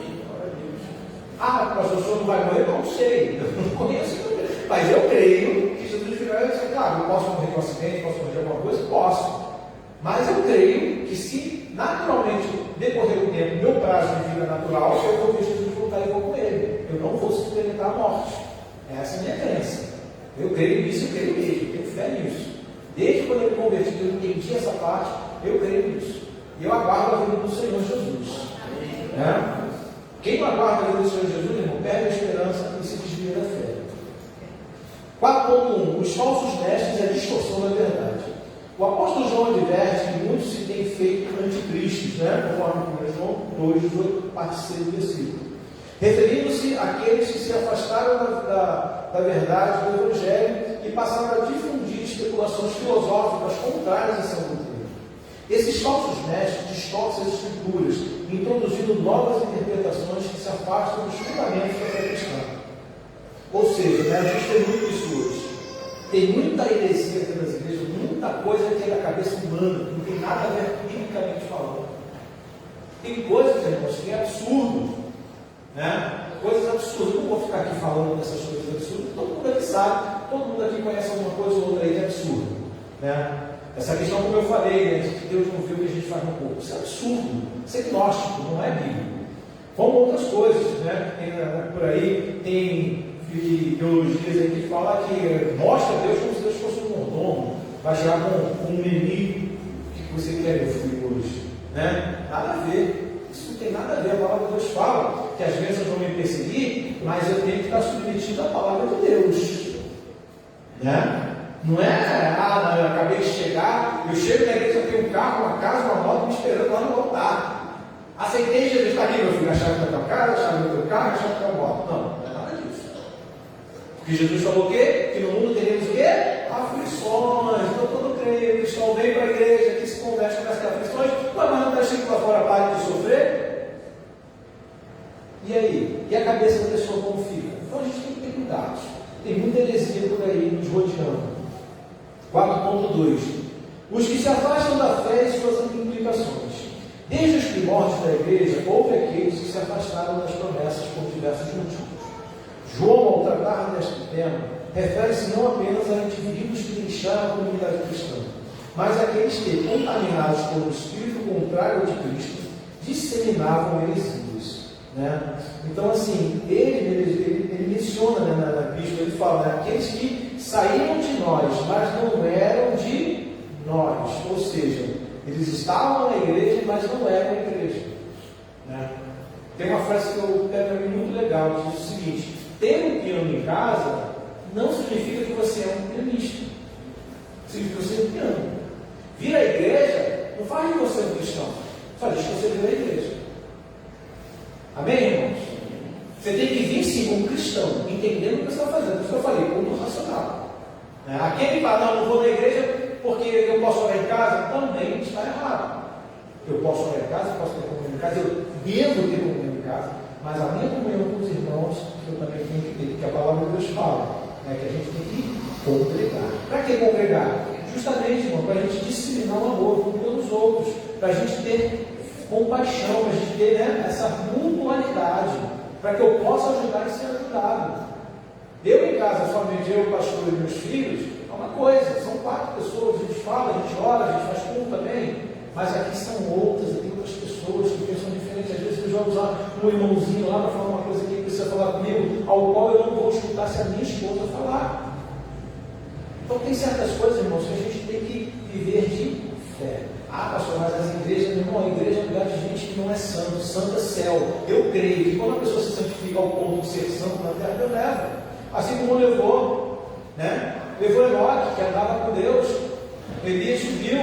Ah, pastor, o senhor não vai morrer? Não sei, eu não conheço. Mas eu creio que Jesus virá e dizer, claro, eu posso morrer de um acidente, posso morrer de alguma coisa? Posso. Mas eu creio que se naturalmente decorrer o tempo, meu prazo de vida natural, eu vou ver Jesus voltar e vou com ele. Eu não vou experimentar a morte. Essa é a minha crença. Eu creio nisso, eu creio mesmo, eu tenho fé nisso. Desde quando eu me converti, eu entendi essa parte, eu creio nisso. E eu aguardo a vida do Senhor Jesus. Né? Quem não aguarda a vida do Senhor Jesus, irmão, perde a esperança e se desvia da fé. 4.1. Os falsos mestres e a distorção da verdade. O apóstolo João adverte que muitos se têm feito anticristos, né? Conforme 1 João 2, parte C do versículo. Referindo-se àqueles que se afastaram da verdade do Evangelho e passaram a difundir especulações filosóficas contrárias a essa doutrina. Esses falsos mestres distorcem as escrituras, introduzindo novas interpretações que se afastam dos fundamentos da fé cristã. Ou seja, né, a gente tem muito isso hoje. Tem muita heresia aqui nas igrejas, muita coisa que é da cabeça humana, que não tem nada a ver biblicamente falando. Tem coisas, irmãos, que é absurdo. Né? Coisas absurdas. Eu não vou ficar aqui falando dessas coisas absurdas. Todo mundo aqui sabe, todo mundo aqui conhece alguma coisa ou outra aí que é absurdo. Né? Essa questão, como eu falei, né, de que Deus não vê o que a gente faz no corpo. Isso é absurdo. Isso é gnóstico, não é bíblico. Como outras coisas. Né? Tem, por aí tem ideologias aí que falam que mostra a Deus como se Deus fosse um mordomo. Vai chegar com um inimigo que você quer ver hoje. Né? Nada a ver. Isso não tem nada a ver. A palavra de Deus fala que as bênçãos vão me perseguir, mas eu tenho que estar submetido à palavra de Deus. Né? Não é, eu acabei de chegar, eu chego na igreja, eu tenho um carro, uma casa, uma moto, me esperando lá no voltar. Aceitei Jesus, está aqui, meu filho, a chave da tua casa, a chave do teu carro, a chave da tua moto. Não, não é nada disso. Porque Jesus falou o quê? Que no mundo teremos o quê? Aflições. Então todo cristão vem para a igreja, que se converte com essas aflições, mas não está escrito lá fora, pare de sofrer. E aí? E a cabeça da pessoa como fica? Então a gente tem que ter cuidado. Tem muita heresia por aí nos rodeando. 4.2. Os que se afastam da fé e suas implicações. Desde os primórdios da igreja, houve aqueles que se afastaram das promessas por diversos motivos. João, ao tratar deste tema, refere-se não apenas a indivíduos que deixaram a comunidade cristã, mas àqueles que, contaminados pelo espírito contrário ao de Cristo, disseminavam heresias. Né? Então, assim, ele menciona, né, na Cristo, ele fala, né, aqueles que saíram de nós, mas não eram de nós. Ou seja, eles estavam na igreja, mas não eram a igreja. Né? Tem uma frase que eu pego muito legal, que diz o seguinte: ter um piano em casa não significa que você é um pianista. Significa que você é um piano. Vir à igreja não faz de você um cristão, só diz que você vir à igreja. Amém, irmãos? Você tem que vir sim como cristão, entendendo o que você está fazendo. Por isso que eu falei, culto racional. Aquele que fala, não vou na igreja porque eu posso orar em casa, também está errado. Eu posso orar em casa, eu posso ter comunhão em casa, eu devo ter comunhão em casa, mas a minha comunhão com os irmãos, eu também tenho que ter, que a palavra de Deus fala, né, que a gente tem que congregar. Para que congregar? Justamente, irmão, para a gente disciplinar o amor uns pelos outros, para a gente ter compaixão, para a gente ter, né, essa mutualidade, para que eu possa ajudar e ser ajudado. Eu em casa, somente eu, o pastor e meus filhos, é uma coisa, são 4 pessoas, a gente fala, a gente ora, a gente faz culto também, mas aqui são outras, tem outras pessoas que pensam diferente. Às vezes eu vou usar um irmãozinho lá para falar uma coisa que precisa falar comigo, ao qual eu não vou escutar se a minha esposa falar. Então tem certas coisas, irmãos, que a gente tem que viver de fé. Ah, pastor, mas as igrejas, meu irmão, a igreja é um lugar de gente que não é santo, santo é céu. Eu creio que quando a pessoa se santifica ao ponto de ser santo na terra, eu levo. Assim como levou, né? Levou Enoque, que andava com Deus. Elias subiu.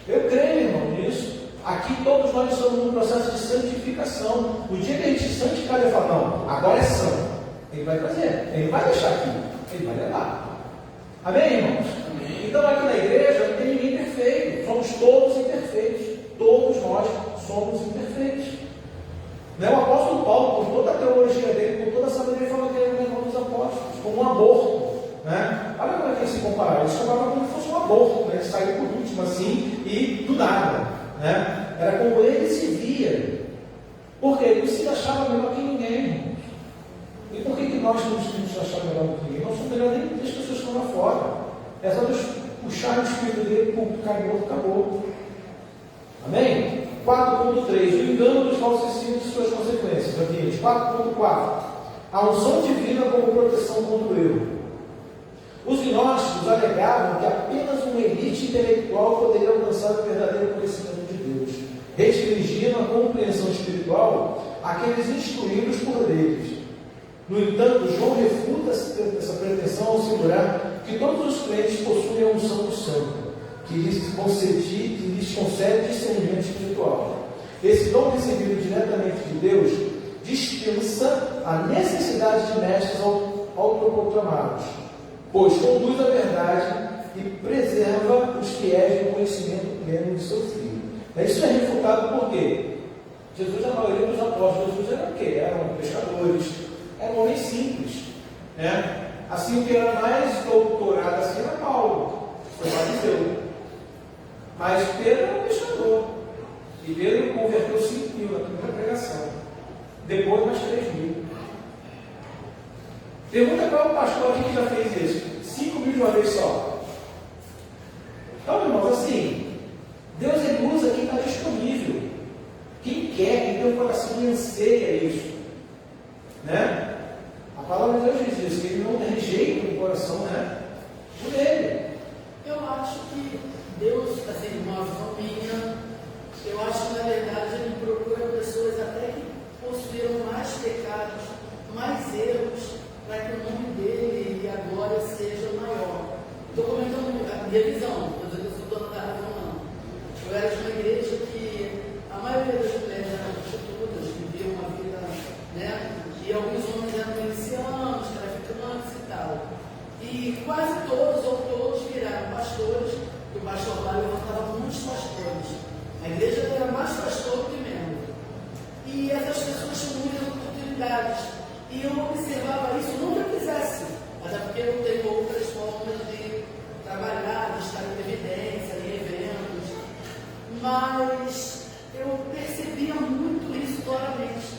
Eu creio, irmão, nisso. Aqui todos nós estamos num processo de santificação. O dia que a gente santificar, ele fala, não, agora é santo. Ele vai fazer, ele vai deixar aqui, ele vai levar. Amém, irmãos? Amém. Então aqui na igreja não tem ninguém perfeito. Somos todos imperfeitos. Todos nós somos imperfeitos. Né? O apóstolo Paulo, com toda a teologia dele, com toda a sabedoria, ele falou que ele era o irmão dos apóstolos, como um aborto. Né? Olha como é que ele se comparava. Ele chamava como se fosse um aborto. Né? Ele saiu por último assim e do nada. Né? Era como ele se via. Porque ele não se achava melhor que ninguém, irmãos. E por que nós não nos achar melhor do que ninguém? Nós somos melhores nem das pessoas que estão lá fora. É só Deus puxar o espírito dele, caiu, acabou. Amém? 4.3. O engano dos falsos ensinos e suas consequências. 4.4. A unção divina como proteção contra o erro. Os gnósticos alegavam que apenas uma elite intelectual poderia alcançar o verdadeiro conhecimento de Deus, restringindo a compreensão espiritual àqueles instruídos por eles. No entanto, João refuta essa pretensão ao assegurar que todos os crentes possuem a unção do Santo, que lhes concede discernimento espiritual. Esse dom recebido diretamente de Deus dispensa a necessidade de mestres autoproclamados, pois conduz a verdade e preserva os fiéis do conhecimento pleno de seu Filho. Isso é refutado por quê? Jesus, a maioria dos apóstolos, Jesus era o quê? Eram pescadores, eram homens simples. Né? Assim, o que era mais doutorado assim era Paulo, foi fariseu. Mas Pedro era um pescador. E Pedro converteu 5.000 na primeira pregação. Depois, mais 3.000. Pergunta qual é o pastor aqui que já fez isso. 5.000 de uma vez só. Então, irmãos, assim, Deus ele usa quem está disponível. Quem quer, quem tem um coração que anseia isso. Né? A palavra de Deus diz isso, que ele não rejeita o coração, né? Por ele. Eu acho que Deus, assim, uma visão minha, eu acho que na verdade ele procura pessoas até que possuíram mais pecados, mais erros, para que o nome dele e a glória seja maior. Estou comentando a minha visão, mas eu estou dando a razão não. Eu era de uma igreja que a maioria das mulheres eram prostitutas, viviam uma vida, né? E alguns homens eram milicianos, traficantes e tal. E quase todos, ou todos, viraram pastores, e o pastor lá levantava muitos pastores. A igreja era mais pastor do que membro. E essas pessoas tinham muitas oportunidades. E eu observava isso, nunca quisesse, até porque eu tenho outras formas de trabalhar, de estar em evidência, em eventos. Mas eu percebia muito isso claramente.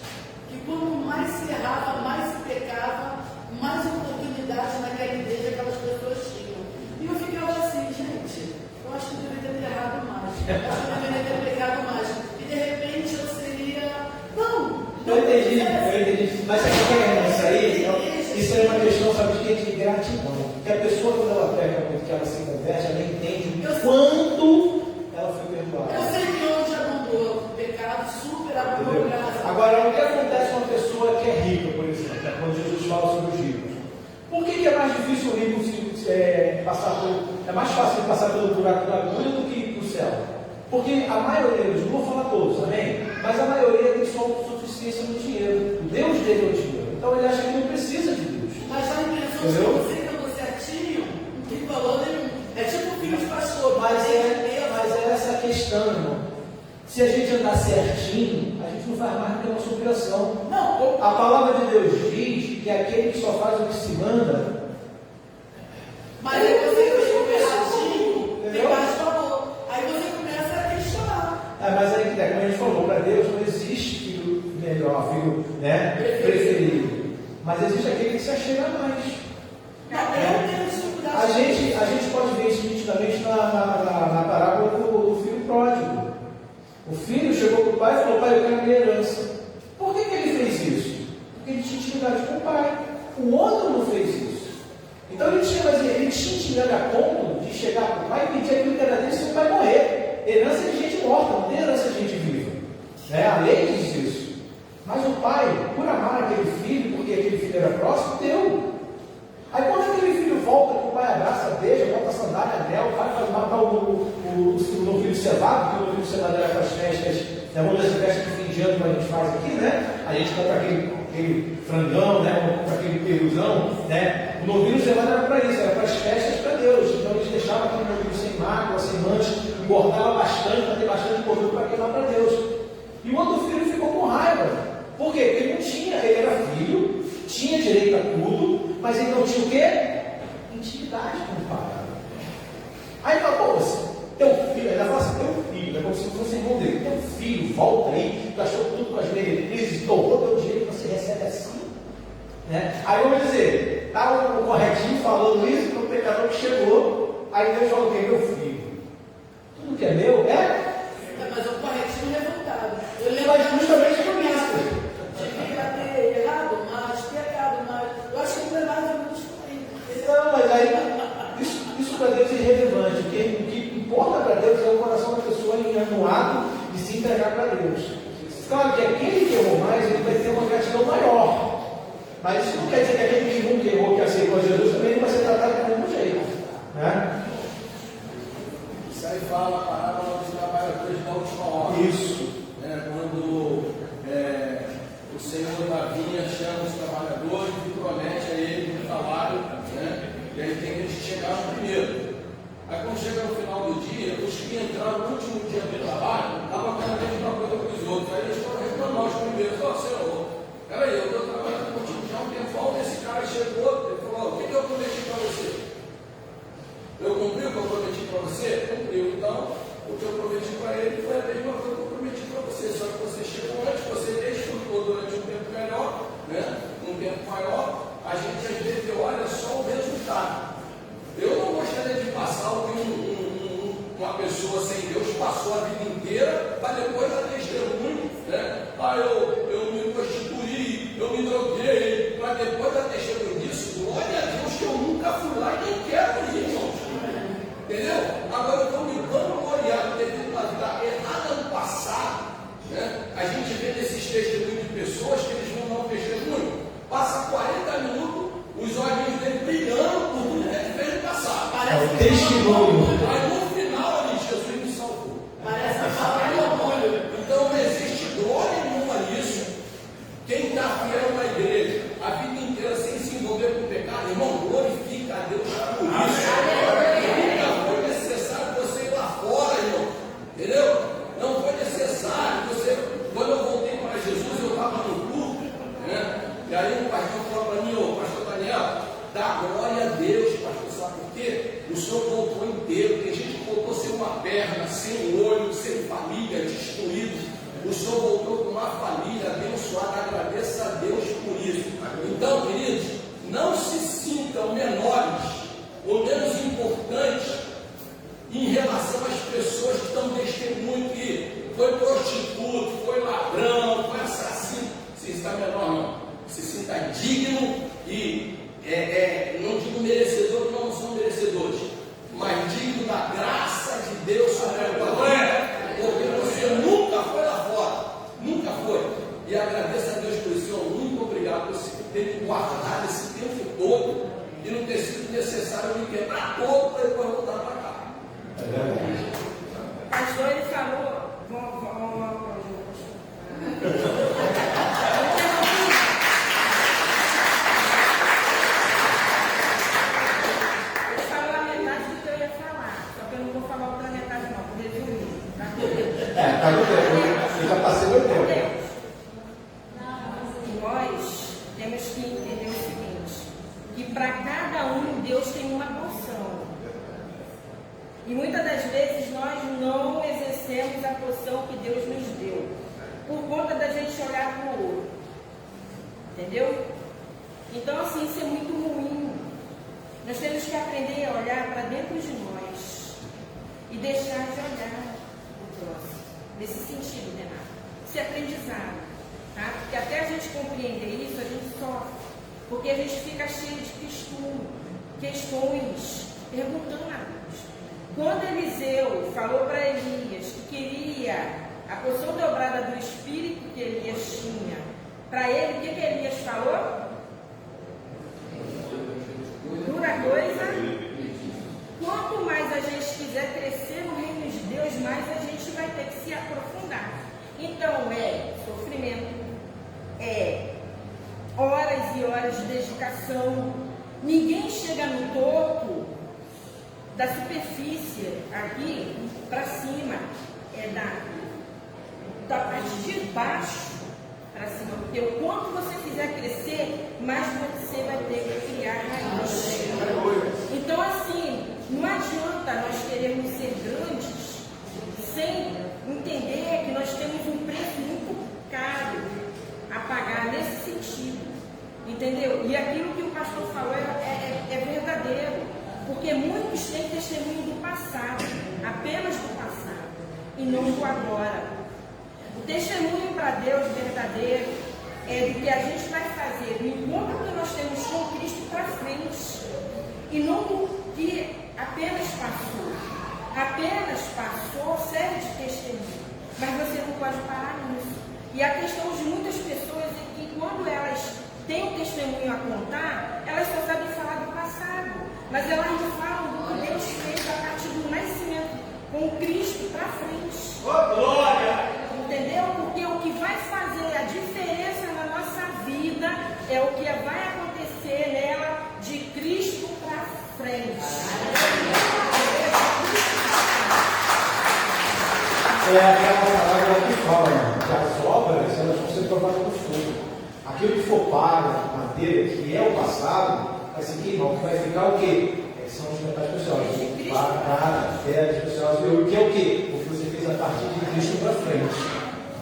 Que quanto mais se errava, mais se pecava, mais oportunidades naquela igreja aquelas pessoas tinham. E eu ficava assim, gente, eu acho que eu deveria ter errado mais, eu acho que eu deveria ter pecado mais. E de repente eu seria. Não! Eu entendi. Mas sabe o que é isso aí? Isso é uma questão, sabe de quê? De gratidão. Porque a pessoa, quando ela pega muito, que ela se converte, ela entende o quanto ela foi perdoada. Eu sei que onde abundou o pecado, super abundou graça. Agora, o que acontece com uma pessoa que é rica, por exemplo, quando Jesus fala sobre os ricos? Por que é mais difícil o rico passar por. É mais fácil passar pelo buraco da agulha do que ir para o céu? Porque a maioria deles, não vou falar todos, amém? Mas a maioria tem só autossuficiência no dinheiro. O Deus dele é o dinheiro. Então ele acha que não precisa de Deus. Mas a impressão de você que eu certinho, não tem valor nenhum. É tipo filho de pastor. Mas é essa a questão, irmão. Se a gente andar certinho, a gente não faz mais do que a nossa obrigação. Não, A palavra de Deus diz que aquele que só faz o que se manda, mas aí você fica erradinho, tem mais favor. Aí você começa a questionar. mas aí, como a gente falou, para Deus não existe filho melhor, filho, né, preferido. Mas existe aquele que se achega mais. Eu tenho dificuldade. A gente pode ver isso nitidamente na parábola do filho pródigo. O filho chegou para o pai e falou: pai, eu quero a minha herança. Por que ele fez isso? Porque ele tinha intimidade com o pai. O outro não fez isso. Então ele tinha intimidade a ponto de chegar para o pai e pedir aquilo que era dele se o pai morrer. Herança de gente morta, não tem herança de gente viva. A lei diz isso. Mas o pai, por amar aquele filho, porque aquele filho era próximo, deu. Aí quando aquele filho volta, que o pai abraça, beija, bota a sandália, anel, o pai faz matar o novilho cevado, porque o novilho cevado era para as festas, uma das festas de fim de ano que a gente faz aqui, né? A gente compra aquele frangão, né? Compra aquele peruzão, né? O novilho cevado era para isso, era para as festas para Deus. Então eles deixavam aquele novilho sem mácula, sem mancha, engordava bastante, para ter bastante gordura para queimar para Deus. E o outro filho ficou com raiva. Por quê? Porque ele não tinha, ele era filho, tinha direito a tudo, mas ele não tinha o quê? Intimidade com o pai. Aí fala: pô, teu filho, ela fala assim: teu filho, é como se fosse irmão dele, teu filho, volta aí, gastou tudo com as meretrizes, torrou teu dinheiro, você recebe assim. Aí vamos dizer, está o corretinho falando isso para o pecador que chegou, aí Deus fala: o quê? Meu filho, tudo que é meu Mas o corretinho levantado. Eu lembro mas justamente por isso. devia ter errado mais, pecado mais. Eu acho que não é mais ou menos por aí. Não, mas aí, isso para Deus é irrelevante. O que importa para Deus é o coração da pessoa em anuado de se entregar para Deus. Claro que aquele que errou mais, ele vai ter uma gratidão maior. Mas isso não quer dizer que aquele que nunca errou, que aceitou Jesus, também não vai ser tratado do mesmo jeito. Isso aí fala a parábola dos trabalhadores da última hora. Isso. Quando o Senhor da vinha chama os trabalhadores e promete a eles um salário, e aí tem que chegar no primeiro. Aí quando chega no final do dia, os que entraram no último dia do trabalho, estavam fazendo a mesma coisa que os outros. Aí eles foram reclamar os primeiros: Senhor, peraí, eu estou trabalhando contigo já há um tempão, esse cara chegou, ele falou: o que eu prometi para você? Eu cumpri o que eu prometi para você? Cumpriu. Então, o que eu prometi para ele foi a mesma coisa que eu prometi para você. Só que você chegou antes, você desfrutou durante um tempo melhor, um tempo maior. A gente às vezes olha só o resultado. Eu não gostaria de passar o que uma pessoa sem Deus passou a vida inteira, para depois dar testemunho, eu me prostituí, eu me droguei, para depois dar testemunho disso. Glória a Deus que eu nunca fui lá e nem quero ir, irmãos. Entendeu? Agora eu estou me vangloriando devido a vida errada no passado. A gente vê nesses testemunhos de pessoas que eles vão dar um testemunho, passa 40 minutos, os olhinhos dele brilhando por tudo que ele fez no passado. É o testemunho. Aí no final ali, Jesus me salvou. Parece que fala de orgulho. Então não existe glória nenhuma nisso. Quem está fiel na igreja a vida inteira sem se envolver com o pecado, irmão, glorifica a Deus por isso. Nunca foi necessário você ir lá fora, irmão. Entendeu? Não foi necessário você. Quando eu voltei para Jesus, eu estava no culto, e aí o pastor falou para mim: ô pastor Daniel, dá glória a Deus, pastor. Sabe por quê? O senhor voltou inteiro. Tem gente que voltou sem uma perna, sem um olho, sem família, destruído. O senhor voltou com uma família abençoada. Agradeça a Deus por isso. Então, queridos, não se sintam menores ou menos importantes em relação às pessoas que estão testemunho que foi prostituto, foi ladrão, foi assassino. Se está menor, não. Se sinta digno e não digo merecedor, não são merecedores, mas digno da graça de Deus sobre a tua vida, porque você nunca foi lá fora, nunca foi. E agradeço a Deus por isso. Senhor, muito obrigado por você ter me guardado esse tempo todo e não ter sido necessário me quebrar todo para depois voltar para cá. Pastor, ele falou. Ele falou a metade do que eu ia falar, só que eu não vou falar outra metade, não, por resumir. Tá para cada um Deus tem uma porção. E muitas das vezes nós não exercemos a porção que Deus nos deu, por conta da gente olhar para o outro. Entendeu? Então, assim, isso é muito ruim. Nós temos que aprender a olhar para dentro de nós e deixar de olhar o próximo. Nesse sentido, Renato. Esse aprendizado. Tá? Porque até a gente compreender isso, a gente sofre. Porque a gente fica cheio de questões, perguntando a Deus. Quando Eliseu falou para Elias que queria a porção dobrada do Espírito que Elias tinha, para ele, o que Elias falou? Dura coisa. Quanto mais a gente quiser crescer no reino de Deus, mais a gente vai ter que se aprofundar. Então é sofrimento, é horas e horas de dedicação. Ninguém chega no topo da superfície aqui para cima, é da parte de baixo para cima, porque o quanto você quiser crescer, mais você vai ter que criar raiz. Então, assim, não adianta nós querermos ser grandes sem entender que nós temos um preço muito caro a pagar nesse sentido, entendeu? E aquilo que o pastor falou é verdadeiro, porque muitos têm testemunho do passado, apenas do passado, e não do agora. O testemunho para Deus verdadeiro é do que a gente vai fazer no encontro que nós temos com Cristo para frente, e não do que apenas passou. Apenas passou serve de testemunho, mas você não pode parar nisso. E a questão de muitas pessoas é que quando elas têm um testemunho a contar, elas só sabem falar do passado, mas elas não falam do que Deus fez a partir do nascimento com Cristo para frente. Oh, glória! Entendeu? Porque o que vai fazer a diferença na nossa vida é o que vai acontecer nela de Cristo para frente. É aquela palavra que fala, né? Que as obras elas vão ser provadas no fogo. Aquilo que for palha, madeira, que é o passado, vai se queimar. O que vai ficar o quê? São os metais preciosos. Barata, pedras preciosas. O que é o quê? O que você fez a partir de Cristo para frente.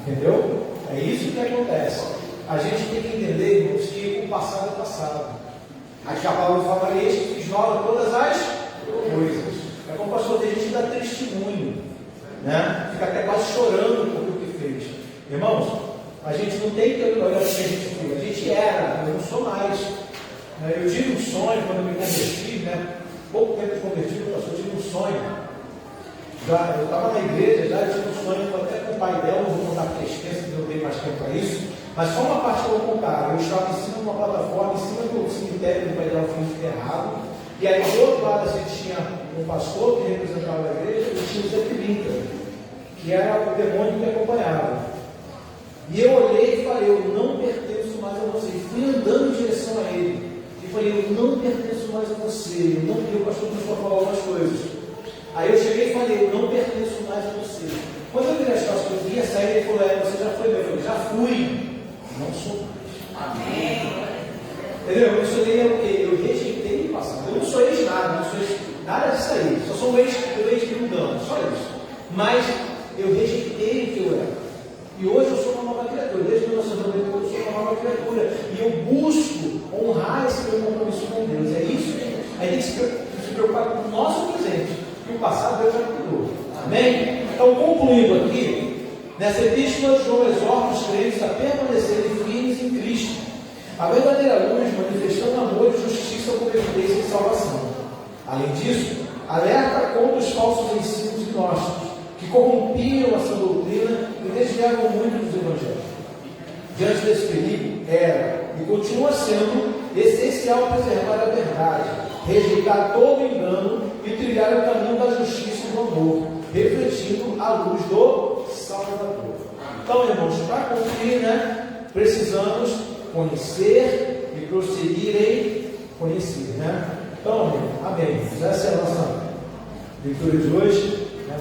Entendeu? É isso que acontece. A gente tem que entender, irmãos, que o passado é passado. Aí a palavra fala isso, que fiz nova todas as coisas. É como o pastor, tem gente que dá testemunho, né? Fica até quase chorando por o que fez. Irmãos, a gente não tem que olhar o que a gente foi. A gente era, eu não sou mais. Eu tive um sonho quando eu me converti, né? Pouco tempo de convertido, pastor, eu tive um sonho. Eu estava na igreja, já tive um sonho até com o pai dela, não vou contar porque é extenso, não dei mais tempo para isso, mas só uma parte que eu vou contar. Eu estava em cima de uma plataforma, em cima do cemitério do pai dela, foi enterrado, e aí do outro lado assim, tinha um pastor que representava a igreja, e tinha o Zé Pilintra, que era o demônio que me acompanhava. E eu olhei e falei, eu não pertenço mais a você. E fui andando em direção a ele. E falei, eu não pertenço mais a você. Eu não queria, o pastor começou a falar algumas coisas. Aí eu cheguei e falei, eu não pertenço mais a você. Quando eu virei as costas, eu ia sair, ele falou, você já foi meu. Eu falei, já fui. Não sou mais. Amém. Entendeu? Eu sou o quê? Eu rejeitei o passado. Eu não sou ex nada, não sou ex nada disso aí. Só sou um ex-mundano, só isso. Mas eu rejeitei o que eu era. E hoje eu sou uma nova criatura. Desde 1990 eu sou uma nova criatura. E eu busco honrar esse meu compromisso com Deus. É isso que a gente tem que se preocupar com o nosso presente. E o passado Deus já cuidou. Amém? Então, concluindo aqui, nessa epístola, João exorta os crentes a permanecerem firmes em Cristo, a verdadeira luz, manifestando amor e justiça como evidência de salvação. Além disso, alerta contra os falsos ensinos gnósticos, que corrompiam a sua doutrina e desviavam muito dos evangelhos. Diante desse perigo, era e continua sendo essencial preservar a verdade, rejeitar todo engano e trilhar o caminho da justiça e do amor, refletindo a luz do Salvador. Então, irmãos, para concluir, né, precisamos conhecer e prosseguir em conhecer, né? Então, amém. Essa é a nossa leitura de hoje, né?